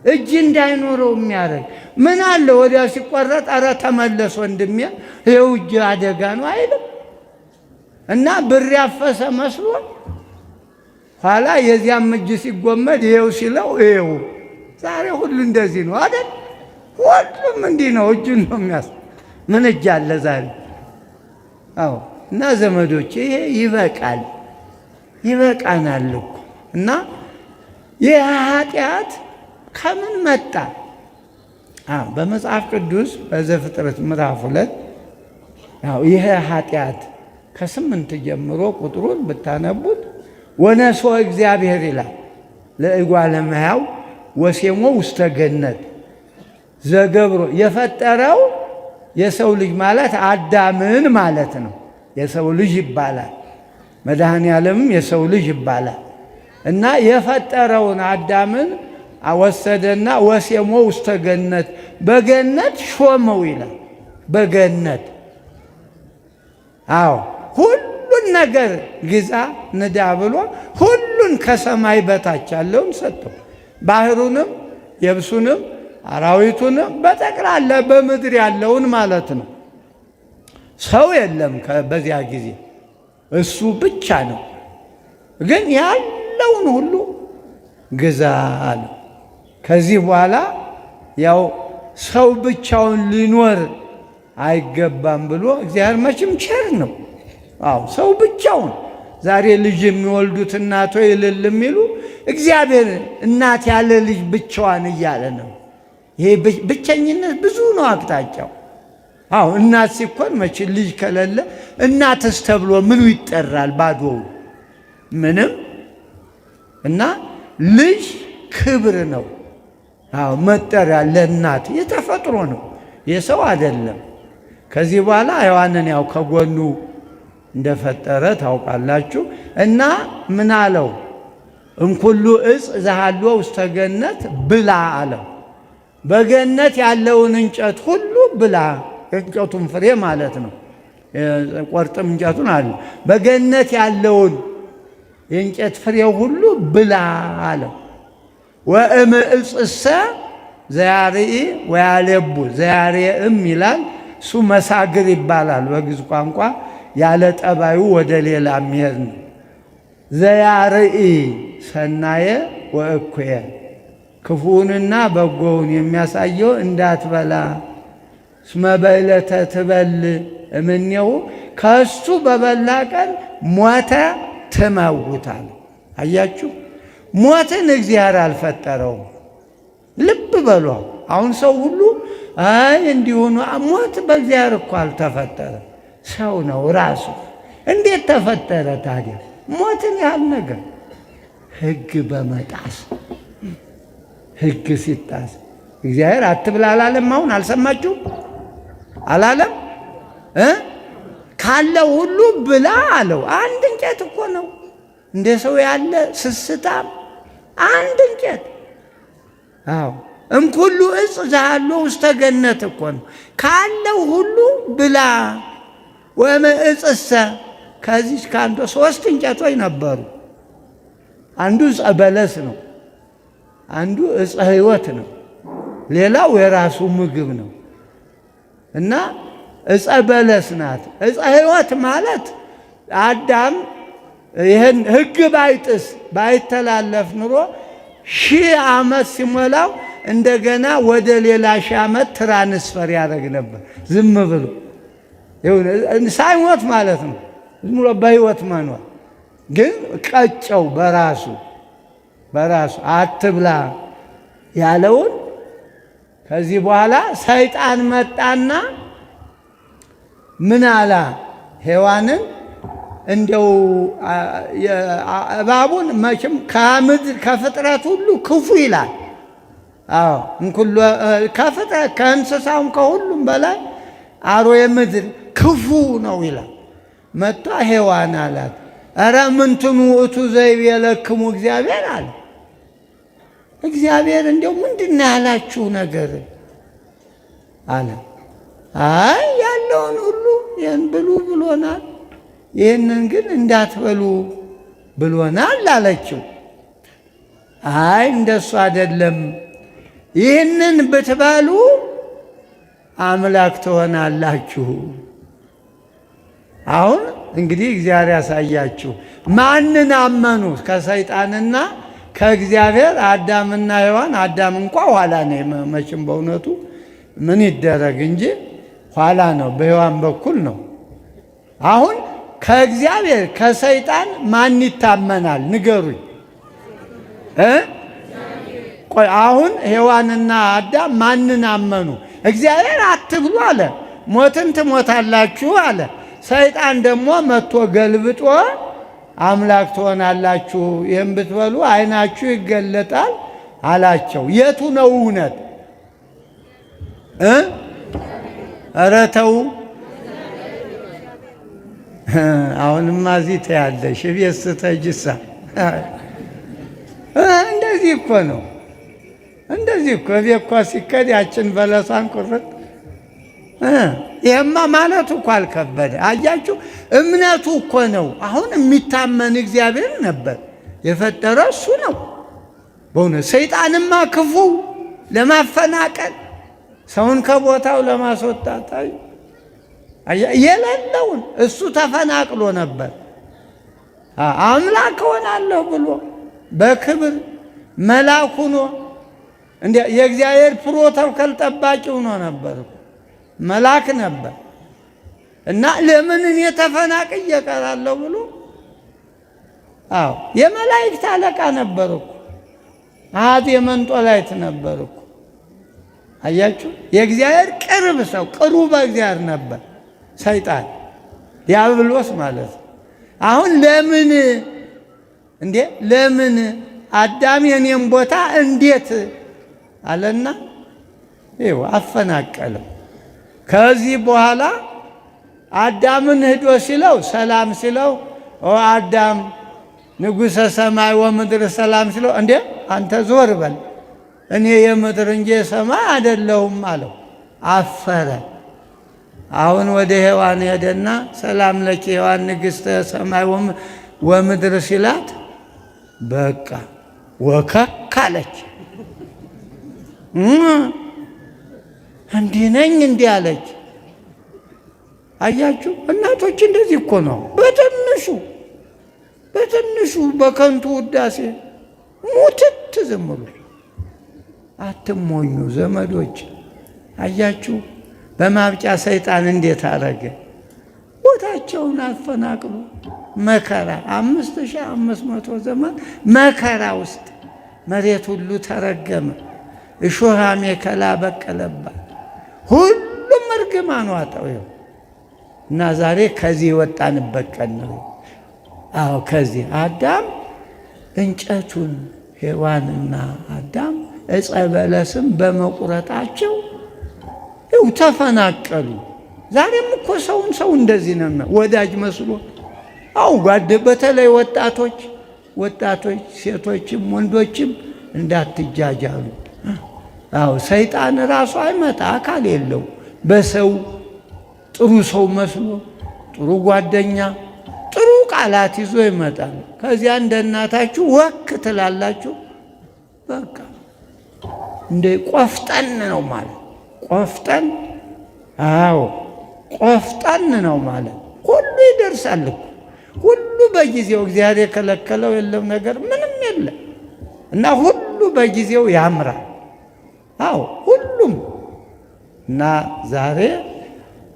እጅ እንዳይኖረው የሚያደርግ ምን አለ ወዲያ ሲቆረጥ ኧረ ተመለስ ወንድሜ ይኸው እጅ አደጋ ነው አይልም። እና ብር ያፈሰ መስሎ ኋላ የዚያም እጅ ሲጎመድ ይኸው ሲለው ይኸው። ዛሬ ሁሉ እንደዚህ ነው አይደል? ሁሉም እንዲህ ነው። እጁን ነው የሚያስ ምን እጅ አለ ዛሬ? እና ዘመዶች ይሄ ይበቃናል እኮ። እና ይህ ኃጢአት ከምን መጣ? በመጽሐፍ ቅዱስ በዘፍጥረት ምዕራፍ 2 ይህ ኃጢአት ከ8 ጀምሮ ቁጥሩን ብታነቡት ወነሶ እግዚአብሔር ይላል ለእጓለ እመሕያው ወሴሞ ውስተ ገነት ዘገብሮ የፈጠረው የሰው ልጅ ማለት አዳምን ማለት ነው። የሰው ልጅ ይባላል። መድኃኔ ዓለምም የሰው ልጅ ይባላል። እና የፈጠረውን አዳምን ወሰደና ወሴሞ ውስተ ገነት በገነት ሾመው ይላል። በገነት ሁሉን ነገር ግዛ ንዳ ብሎ ሁሉን ከሰማይ በታች ያለውን ሰጠው። ባህሩንም የብሱንም አራዊቱንም በጠቅላላ በምድር ያለውን ማለት ነው። ሰው የለም በዚያ ጊዜ እሱ ብቻ ነው። ግን ያለውን ሁሉ ግዛ አለው። ከዚህ በኋላ ያው ሰው ብቻውን ሊኖር አይገባም ብሎ እግዚአብሔር መቼም ቸር ነው። ሰው ብቻውን ዛሬ ልጅ የሚወልዱት እናቶ ይልል የሚሉ እግዚአብሔር እናት ያለ ልጅ ብቻዋን እያለ ነው። ይሄ ብቸኝነት ብዙ ነው አቅጣጫው። እናት ሲኮን መቼ ልጅ ከሌለ እናትስ ተብሎ ምኑ ይጠራል? ባዶው ምንም። እና ልጅ ክብር ነው። መጠሪያ ለእናት የተፈጥሮ ነው፣ የሰው አይደለም። ከዚህ በኋላ ሔዋንን ያው ከጎኑ እንደፈጠረ ታውቃላችሁ። እና ምን አለው? እምኩሉ ዕፅ ዘሃሎ ውስተ ገነት ብላ አለው። በገነት ያለውን እንጨት ሁሉ ብላ፣ እንጨቱን ፍሬ ማለት ነው። ቆርጥም እንጨቱን አለ። በገነት ያለውን የእንጨት ፍሬ ሁሉ ብላ አለው። ወእምዕፅሰ ዘያርኢ ወያሌቡ ዘያርዕም ይላል። እሱ መሳግር ይባላል በግዕዝ ቋንቋ። ያለ ጠባዩ ወደ ሌላ የሚሄድ ነው። ዘያርኢ ሰናየ ወእኩየ ክፉውንና በጎውን የሚያሳየው እንዳትበላ እስመ በዕለተ ትበል እምኔሁ ከእሱ በበላ ቀን ሞተ ትመውታል። አያችሁ፣ ሞትን እግዚአብሔር አልፈጠረውም። ልብ በሉ። አሁን ሰው ሁሉ እንዲሆኑ ሞት በእግዚአብሔር እኮ አልተፈጠረ፣ ሰው ነው ራሱ። እንዴት ተፈጠረ ታዲያ? ሞትን ያህል ነገር ሕግ በመጣስ ሕግ ሲጣስ እግዚአብሔር አትብላ አላለም? አሁን አልሰማችሁ አላለም? ካለው ሁሉ ብላ አለው። አንድ እንጨት እኮ ነው። እንደ ሰው ያለ ስስታም አንድ እንጨት። እምኩሉ ዕፅ ዘሃሎ ውስተ ገነት እኮ ነው። ካለው ሁሉ ብላ። ወእምዕፅሰ ከዚህ ከአንዱ 3 እንጨቶች ነበሩ። አንዱ ዕፀ በለስ ነው፣ አንዱ ዕፀ ሕይወት ነው፣ ሌላው የራሱ ምግብ ነው። እና ዕፀ በለስ ናት። ዕፀ ሕይወት ማለት አዳም ይህን ሕግ ባይጥስ ባይተላለፍ ኑሮ 1000 ዓመት ሲሞላው እንደገና ወደ ሌላ 1000 ዓመት ትራንስፈር ያደርግ ነበር። ዝም ብሎ ሳይሞት ማለት ነው። ዝም ብሎ በሕይወት መኖር ግን ቀጨው በራሱ አትብላ ያለውን። ከዚህ በኋላ ሰይጣን መጣና ምን አላ ሔዋንን እንደው እባቡን መቼም ከፍጥረት ሁሉ ክፉ ይላል። አዎ እንኩሎ ከፍጥረት ከእንስሳውም ከሁሉም በላይ አርዌ ምድር ክፉ ነው ይላል። መጣ ሔዋን አላት፣ ኧረ ምንትኑ ውእቱ ዘይቤለክሙ እግዚአብሔር አለ። እግዚአብሔር እንዲያው ምንድን ነው ያላችሁ ነገር አለ። አይ ያለውን ሁሉ ይህን ብሉ ብሎናል፣ ይህንን ግን እንዳትበሉ ብሎናል አለችው። አይ እንደሱ አይደለም፣ ይህንን ብትበሉ አምላክ ትሆናላችሁ። አሁን እንግዲህ እግዚአብሔር ያሳያችሁ። ማንን አመኑ? ከሰይጣንና ከእግዚአብሔር አዳምና ሔዋን። አዳም እንኳ ኋላ ነው መቼም በእውነቱ ምን ይደረግ እንጂ ኋላ ነው፣ በሔዋን በኩል ነው። አሁን ከእግዚአብሔር ከሰይጣን ማን ይታመናል? ንገሩኝ። ቆይ አሁን ሔዋንና አዳም ማንን አመኑ? እግዚአብሔር አትብሉ አለ፣ ሞትን ትሞታላችሁ አለ። ሰይጣን ደግሞ መጥቶ ገልብጦ አምላክ ትሆናላችሁ፣ ይህም ብትበሉ ዓይናችሁ ይገለጣል አላቸው። የቱ ነው እውነት? ኧረ ተው። አሁንማ እዚህ ተያለሽ ቤት ስተጅሳ እንደዚህ እኮ ነው። እንደዚህ እኮ ቤት እኮ ሲከድ ያችን በለሷን ቁርጥ ይህማ ማለቱ እኮ አልከበደ። አያችሁ እምነቱ እኮ ነው። አሁን የሚታመን እግዚአብሔር ነበር የፈጠረ እሱ ነው በእውነት። ሰይጣንማ ክፉ ለማፈናቀል ሰውን ከቦታው ለማስወጣት የሌለውን እሱ ተፈናቅሎ ነበር። አምላክ እሆናለሁ ብሎ በክብር መልአክ ሆኖ እንደ የእግዚአብሔር ፕሮቶኮል ጠባቂ ሆኖ ነበር። መልአክ ነበር እና ለምን እኔ ተፈናቅዬ እቀራለሁ ብሎ የመላእክት አለቃ ነበር እኮ። አሐዜ መንጦላዕት ነበር እኮ። አያችሁ የእግዚአብሔር ቅርብ ሰው ቅሩበ እግዚአብሔር ነበር ሰይጣን፣ ዲያብሎስ ማለት ነው። አሁን ለምን አዳም የኔን ቦታ እንዴት አለና ይኸው አፈናቀለው። ከዚህ በኋላ አዳምን ሂዶ ሲለው ሰላም ሲለው አዳም ንጉሠ ሰማይ ወምድር ሰላም ሲለው እንዴ አንተ ዞር በል እኔ የምድር እንጂ የሰማይ አይደለሁም አለው። አፈረ። አሁን ወደ ሔዋን ሄደና ሰላም ለኪ ሔዋን ንግሥተ ሰማይ ወምድር ሲላት በቃ ወከክ አለች። እንዲህ ነኝ እንዲህ አለች። አያችሁ እናቶች እንደዚህ እኮ ነው። በትንሹ በከንቱ ውዳሴ ሙትት ዝም ብሎ አትሞኙ ዘመዶች። አያችሁ በማብጫ ሰይጣን እንዴት አረገ? ቦታቸውን አፈናቅሎ መከራ 5500 ዘመን መከራ ውስጥ መሬት ሁሉ ተረገመ። እሾህ አሜከላ በቀለባት። ሁሉም እርግማን ዋጠው እና ዛሬ ከዚህ የወጣንበት ቀን ነው። አዎ ከዚህ አዳም እንጨቱን ሔዋንና አዳም ዕፀ በለስም በመቁረጣቸው ተፈናቀሉ። ዛሬም እኮ ሰው እንደዚህ ነው ወዳጅ መስሎ። በተለይ ወጣቶች ሴቶችም ወንዶችም እንዳትጃጃሉ። ሰይጣን ራሱ አይመጣ አካል የለው። በሰው ጥሩ ሰው መስሎ ጥሩ ጓደኛ ጥሩ ቃላት ይዞ ይመጣል። ከዚያ እንደ እናታችሁ ወክ ትላላችሁ። በቃ እንደ ቆፍጠን ነው ማለት ቆፍጠን ነው ማለት ሁሉ ይደርሳል እኮ ሁሉ በጊዜው። እግዚአብሔር የከለከለው የለም ነገር ምንም የለም እና ሁሉ በጊዜው ያምራል። ሁሉም እና ዛሬ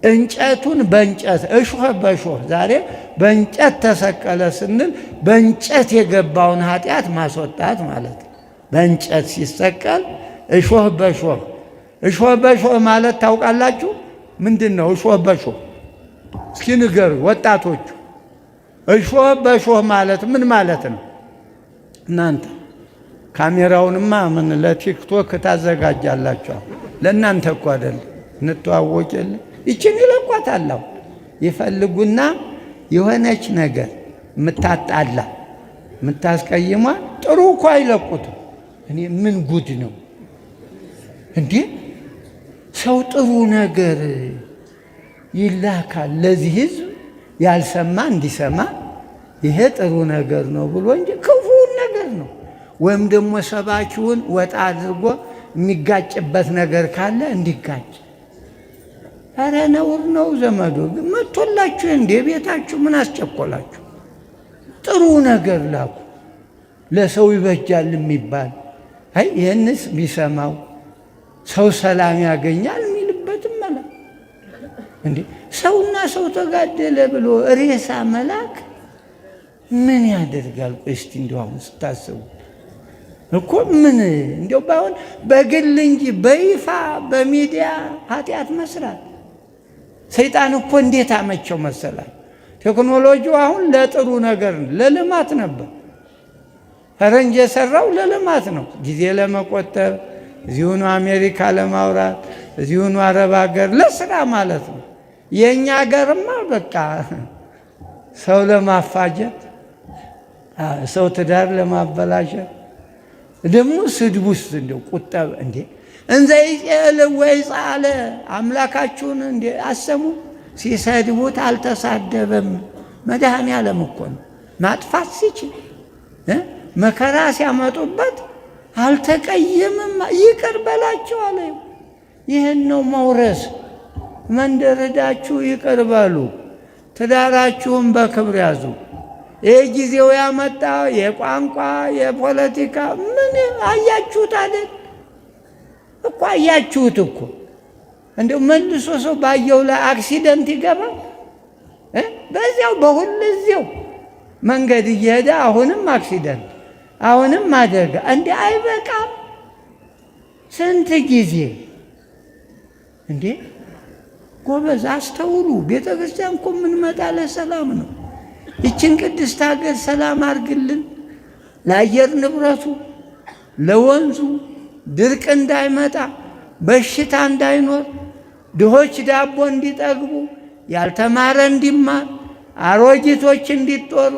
እንጨቱን በእንጨት እሾህ በእሾህ ዛሬ በእንጨት ተሰቀለ ስንል በእንጨት የገባውን ኃጢአት ማስወጣት ማለት ነው። በእንጨት ሲሰቀል እሾህ በእሾህ እሾህ በእሾህ ማለት ታውቃላችሁ? ምንድን ነው እሾህ በእሾህ? እስኪ ንገሩ ወጣቶቹ። እሾህ በእሾህ ማለት ምን ማለት ነው? እናንተ ካሜራውንማ ምን ለቲክቶክ ታዘጋጃላችሁ? ለእናንተ እኮ አይደለም፣ እንተዋወቅ የለ ይችን ይለቋታለሁ። ይፈልጉና የሆነች ነገር የምታጣላ የምታስቀይሟ ጥሩ እኮ አይለቁትም። እኔ ምን ጉድ ነው እንዴ! ሰው ጥሩ ነገር ይላካል ለዚህ ህዝብ ያልሰማ እንዲሰማ፣ ይሄ ጥሩ ነገር ነው ብሎ እንጂ ክፉን ነገር ነው። ወይም ደግሞ ሰባኪውን ወጣ አድርጎ የሚጋጭበት ነገር ካለ እንዲጋጭ። ኧረ ነውር ነው ዘመዶ። መጥቶላችሁ እንደ ቤታችሁ ምን አስቸኮላችሁ? ጥሩ ነገር ላኩ፣ ለሰው ይበጃል የሚባል አይ ይህንስ ቢሰማው ሰው ሰላም ያገኛል የሚልበትም መላ እንዴ! ሰውና ሰው ተጋደለ ብሎ ሬሳ መላክ ምን ያደርጋል? ቆይ እስቲ እንደው አሁን ስታስቡ እኮ ምን እንደው ባይሆን በግል እንጂ በይፋ በሚዲያ ኃጢአት መስራት ሰይጣን እኮ እንዴት አመቸው መሰላል። ቴክኖሎጂው አሁን ለጥሩ ነገር ለልማት ነበር። ፈረንጅ የሰራው ለልማት ነው፣ ጊዜ ለመቆጠብ እዚሁኑ አሜሪካ ለማውራት እዚሁኑ አረብ ሀገር ለስራ ማለት ነው። የእኛ ሀገርማ በቃ ሰው ለማፋጀት ሰው ትዳር ለማበላሸት ደግሞ ስድብ ውስጥ እንደው ቁጠብ እንዴ! እንዘ ይጼል ወይ ጻለ አምላካችሁን እንዴ አሰሙ። ሲሰድቡት አልተሳደበም። መድኃኔዓለም እኮ ነው ማጥፋት ሲችል መከራ ሲያመጡበት አልተቀየምም። ይቅር በላቸው አለ። ይህን ነው መውረስ። መንደር ሄዳችሁ ይቅር በሉ፣ ትዳራችሁን በክብር ያዙ። ይህ ጊዜው ያመጣው የቋንቋ የፖለቲካ ምን አያችሁት አይደል እኮ አያችሁት እኮ። እንደው መልሶ ሰው ባየው ላይ አክሲደንት ይገባል። በዚያው በሁልዚያው መንገድ እየሄደ አሁንም አክሲደንት አሁንም አደጋ። እንዴ አይበቃም? ስንት ጊዜ እንዴ! ጎበዝ አስተውሉ። ቤተ ክርስቲያን እኮ የምንመጣ ለሰላም ነው። ይችን ቅድስት ሀገር ሰላም አድርግልን። ለአየር ንብረቱ፣ ለወንዙ ድርቅ እንዳይመጣ፣ በሽታ እንዳይኖር፣ ድሆች ዳቦ እንዲጠግቡ፣ ያልተማረ እንዲማር፣ አሮጊቶች እንዲጦሩ፣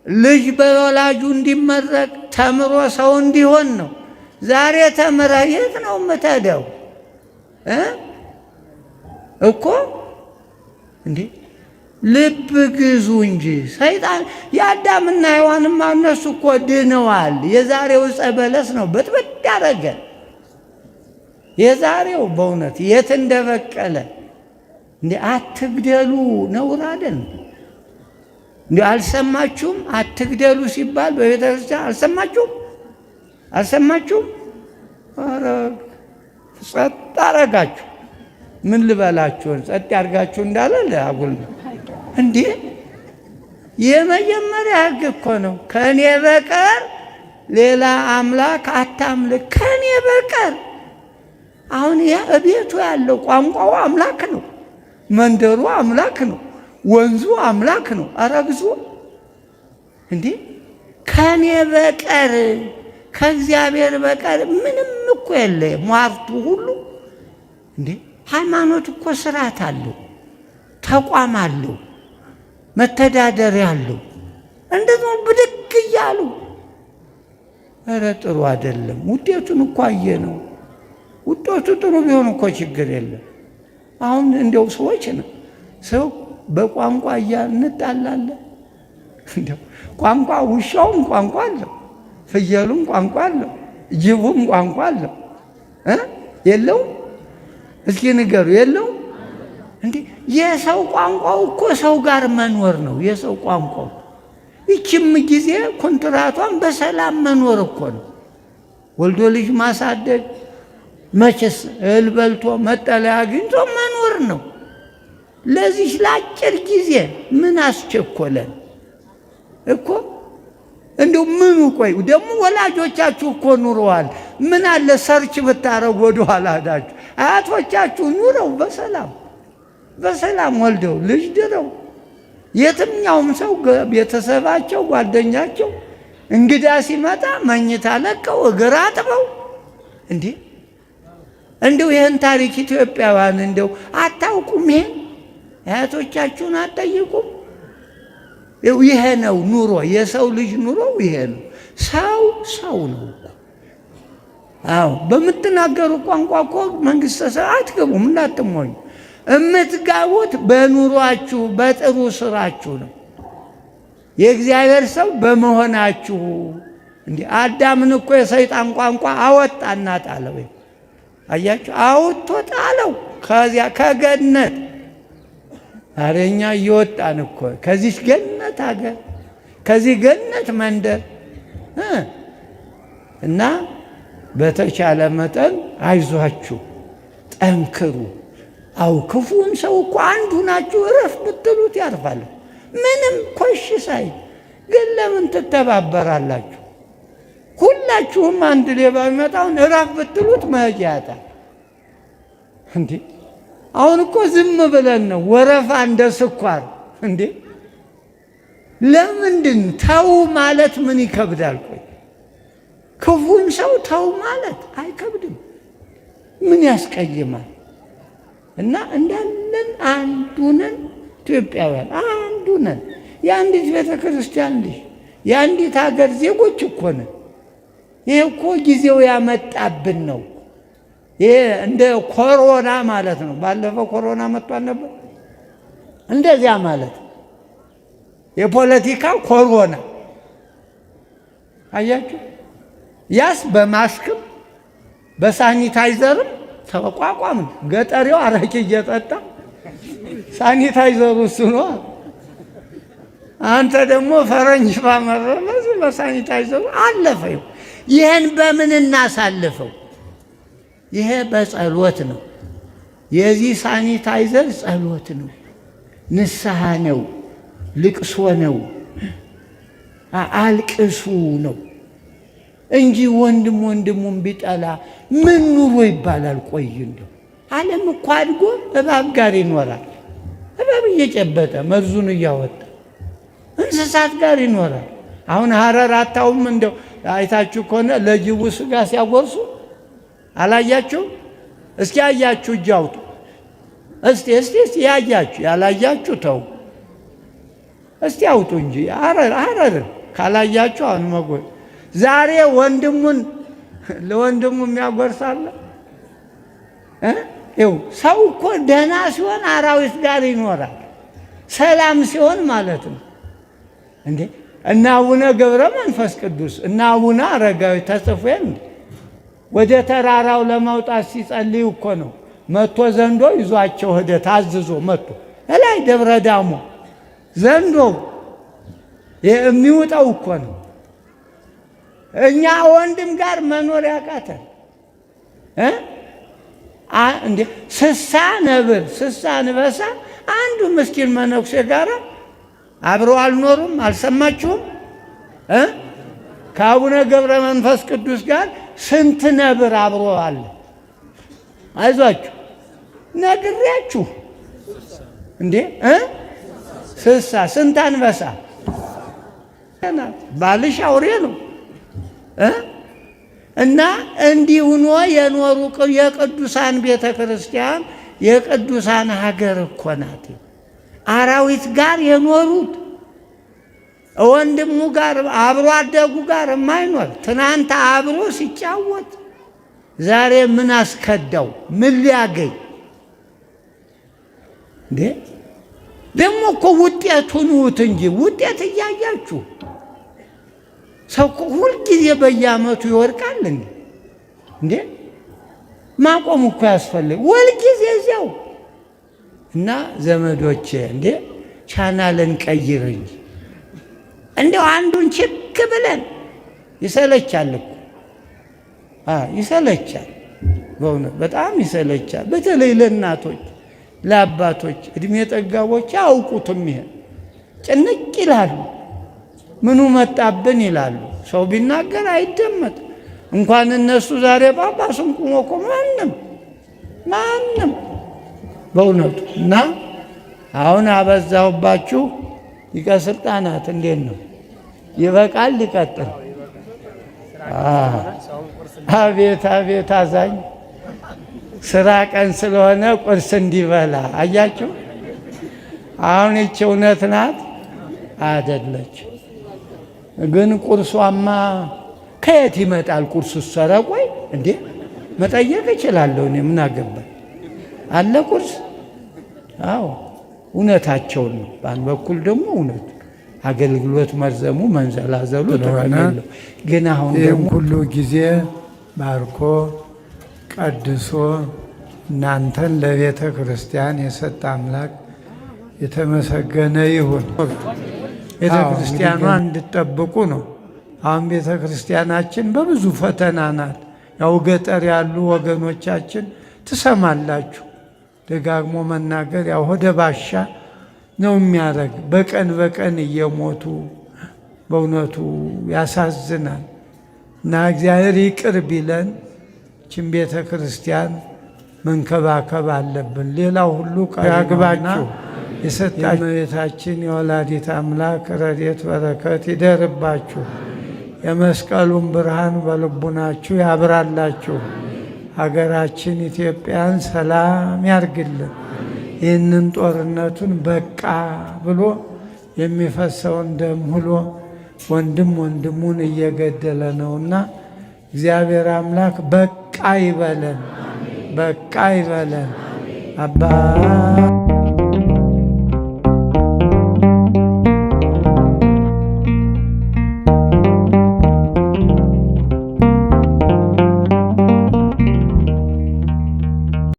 ልጅ በወላጁ እንዲመረቅ፣ ተምሮ ሰው እንዲሆን ነው። ዛሬ ተምረህ የት ነው የምትሄደው እኮ እንዴ? ልብ ግዙ እንጂ ሰይጣን የአዳምና ሔዋንማ እነሱ እኮ ድነዋል። የዛሬው ዕፀ በለስ ነው ብጥብጥ ያደረገ። የዛሬው በእውነት የት እንደበቀለ እንዴ! አትግደሉ ነውር አይደል እንዴ? አልሰማችሁም? አትግደሉ ሲባል በቤተ ክርስቲያን አልሰማችሁም? ኧረ ጸጥ አረጋችሁ። ምን ልበላችሁን? ጸጥ ያርጋችሁ እንዳለ ለአጉል እንዴ! የመጀመሪያ ሕግ እኮ ነው። ከኔ በቀር ሌላ አምላክ አታምልክ። ከኔ በቀር አሁን ያ እቤቱ ያለው ቋንቋው አምላክ ነው፣ መንደሩ አምላክ ነው፣ ወንዙ አምላክ ነው። አረግዙ እንዴ! ከኔ በቀር ከእግዚአብሔር በቀር ምንም እኮ የለ። ሟርቱ ሁሉ እንዴ! ሃይማኖት እኮ ስርዓት አለው፣ ተቋም አለው፣ መተዳደሪያ አለው። እንደዚህ ብድግ እያሉ ኧረ ጥሩ አይደለም። ውጤቱን እኮ አየ ነው። ውጤቱ ጥሩ ቢሆን እኮ ችግር የለም። አሁን እንደው ሰዎች ነው ሰው በቋንቋ እንጣላለን። እንደው ቋንቋ ውሻውም ቋንቋ አለው፣ ፍየሉም ቋንቋ አለው፣ ጅቡም ቋንቋ አለው የለውም? እስኪ ንገሩ። የለው እንዴ? የሰው ቋንቋው እኮ ሰው ጋር መኖር ነው የሰው ቋንቋው። ይችም ጊዜ ኮንትራቷን በሰላም መኖር እኮ ነው። ወልዶ ልጅ ማሳደግ፣ መቼስ እህል በልቶ መጠለያ አግኝቶ መኖር ነው። ለዚህ ለአጭር ጊዜ ምን አስቸኮለን እኮ? እንደው ምኑ ቆይ ደግሞ ወላጆቻችሁ እኮ ኑረዋል። ምን አለ ሰርች ብታረጉ ወደኋላ ሄዳችሁ አያቶቻችሁ ኑረው በሰላም ወልደው ልጅ ድረው የትኛውም ሰው ቤተሰባቸው ጓደኛቸው እንግዳ ሲመጣ መኝታ ለቀው እግር አጥበው እንደው ይህን ታሪክ ኢትዮጵያውያን እንደው አታውቁም? ይሄን አያቶቻችሁን አትጠይቁም? ይሄ ነው ኑሮ። የሰው ልጅ ኑሮ ይሄ ነው። ሰው ነው እኮ። አዎ በምትናገሩ ቋንቋ እኮ መንግሥተ ሰማያት አትገቡም። እንዳትሞኙ። እምትጋቡት በኑሯችሁ በጥሩ ስራችሁ ነው። የእግዚአብሔር ሰው በመሆናችሁ። አዳምን እኮ የሰይጣን ቋንቋ አወጣና ጣለው። አያችሁ፣ አውጥቶ ጣለው ከዚያ ከገነት። ዛሬ እኛ እየወጣን እኮ ከዚህ ገነት ሀገር ከዚህ ገነት መንደር እና በተቻለ መጠን አይዟችሁ፣ ጠንክሩ። አው ክፉን ሰው እኮ አንዱ ናችሁ እረፍ ብትሉት ያርፋል። ምንም ኮሽ ሳይ ግን ለምን ትተባበራላችሁ? ሁላችሁም አንድ ሌባ ይመጣውን እረፍ ብትሉት መሄጃ ያጣል። አሁን እኮ ዝም ብለን ነው ወረፋ እንደ ስኳር። ለምንድን ተው ማለት ምን ይከብዳል? ቆይ ክፉን ሰው ተው ማለት አይከብድም። ምን ያስቀይማል? እና እንዳለን አንዱነን ኢትዮጵያውያን አንዱነን የአንዲት ቤተ ክርስቲያን ልጅ የአንዲት ሀገር ዜጎች እኮ ነን። ይሄ እኮ ጊዜው ያመጣብን ነው። ይሄ እንደ ኮሮና ማለት ነው። ባለፈው ኮሮና መጥቷል ነበር። እንደዚያ ማለት የፖለቲካ ኮሮና አያችሁ። ያስ በማስክም በሳኒታይዘርም ተቋቋምን። ገጠሬው አረቄ እየጠጣ ሳኒታይዘሩ እሱ ነው። አንተ ደግሞ ፈረንጅ ባመረመዝ በሳኒታይዘሩ አለፈው። ይህን በምን እናሳልፈው? ይሄ በጸሎት ነው። የዚህ ሳኒታይዘር ጸሎት ነው፣ ንስሐ ነው፣ ልቅሶ ነው፣ አልቅሱ ነው እንጂ ወንድሙን ቢጠላ ምን ኑሮ ይባላል? ቆይ እንደው ዓለም እኮ አድጎ እባብ ጋር ይኖራል። እባብ እየጨበጠ መርዙን እያወጣ እንስሳት ጋር ይኖራል። አሁን ሀረር አታውም? እንደው አይታችሁ ከሆነ ለጅቡ ስጋ ሲያጎርሱ አላያችሁ? እስኪ ያያችሁ እጅ አውጡ። እስቲ ያያችሁ፣ ያላያችሁ ተው። እስቲ አውጡ እንጂ ሀረር ካላያችሁ አሁን መጎይ ዛሬ ወንድሙን ለወንድሙ የሚያጎርሳለ። ይኸው ሰው እኮ ደህና ሲሆን አራዊት ጋር ይኖራል፣ ሰላም ሲሆን ማለት ነው። እና አቡነ ገብረ መንፈስ ቅዱስ እና አቡነ አረጋዊ ተጽፎ ወደ ተራራው ለመውጣት ሲጸልዩ እኮ ነው መጥቶ ዘንዶ ይዟቸው ሄደ። ታዝዞ መጥቶ እላይ ደብረ ዳሞ ዘንዶ የሚወጣው እኮ ነው። እኛ ወንድም ጋር መኖር ያቃተን ስሳ ነብር ስሳ አንበሳ አንዱ ምስኪን መነኩሴ ጋር አብረው አልኖሩም። አልሰማችሁም? ከአቡነ ገብረ መንፈስ ቅዱስ ጋር ስንት ነብር አብሮ አለ? አይዟችሁ ነግሬያችሁ ስሳ ስንት አንበሳ። ባልሽ አውሬ ነው። እና እንዲህ ሆኖ የኖሩ የቅዱሳን ቤተ ክርስቲያን የቅዱሳን ሀገር እኮ ናት። አራዊት ጋር የኖሩት ወንድሙ ጋር አብሮ አደጉ ጋር የማይኖር ትናንት አብሮ ሲጫወት ዛሬ ምን አስከዳው? ምን ሊያገኝ ደግሞ እኮ ውጤቱን ውት እንጂ ውጤት እያያችሁ ሰው ሁልጊዜ በየዓመቱ ይወድቃል እንዴ? ማቆም እኮ ያስፈልግ ሁልጊዜ እዚያው። እና ዘመዶቼ ቻናልን ቀይር እንጂ እንደው አንዱን ችክ ብለን ይሰለቻል እኮ ይሰለቻል፣ በእውነት በጣም ይሰለቻል። በተለይ ለእናቶች ለአባቶች እድሜ ጠጋቦች አያውቁትም። ይሄ ጭንቅ ይላሉ። ምኑ መጣብን ይላሉ። ሰው ቢናገር አይደመጥ። እንኳን እነሱ ዛሬ ጳጳስን ቁሞ እኮ ማንም በእውነቱ እና አሁን አበዛሁባችሁ። ሊቀ ሥልጣናት እንዴት ነው? ይበቃል? ሊቀጥል? አቤት አቤት አዛኝ ስራ ቀን ስለሆነ ቁርስ እንዲበላ አያችሁ። አሁን ይቺ እውነት ናት አደለች? ግን ቁርሷማ ከየት ይመጣል? ቁርሱ ሰረቆይ እንዴ? መጠየቅ እችላለሁ እኔ ምን አገባኝ? አለ ቁርስ። አዎ እውነታቸውን ነው። በአንድ በኩል ደግሞ እውነት አገልግሎት መርዘሙ መንዘላዘሉ ተቀበለው። ግን አሁን ደግሞ ሁሉ ጊዜ ባርኮ ቀድሶ እናንተን ለቤተ ክርስቲያን የሰጠ አምላክ የተመሰገነ ይሁን። ቤተ ክርስቲያኗን እንድትጠብቁ ነው። አሁን ቤተ ክርስቲያናችን በብዙ ፈተና ናት። ያው ገጠር ያሉ ወገኖቻችን ትሰማላችሁ። ደጋግሞ መናገር ያው ሆደ ባሻ ነው የሚያደርግ። በቀን በቀን እየሞቱ በእውነቱ ያሳዝናል። እና እግዚአብሔር ይቅር ቢለን ችን ቤተ ክርስቲያን መንከባከብ አለብን። ሌላው ሁሉ ያግባችሁ። የሰጣችሁ የእመቤታችን የወላዲት አምላክ ረድኤት በረከት ይደርባችሁ። የመስቀሉን ብርሃን በልቡናችሁ ያብራላችሁ። ሀገራችን ኢትዮጵያን ሰላም ያርግልን። ይህንን ጦርነቱን በቃ ብሎ የሚፈሰውን ደም ሁሉ ወንድም ወንድሙን እየገደለ ነውና እግዚአብሔር አምላክ በቃ ይበለን፣ በቃ ይበለን። አባ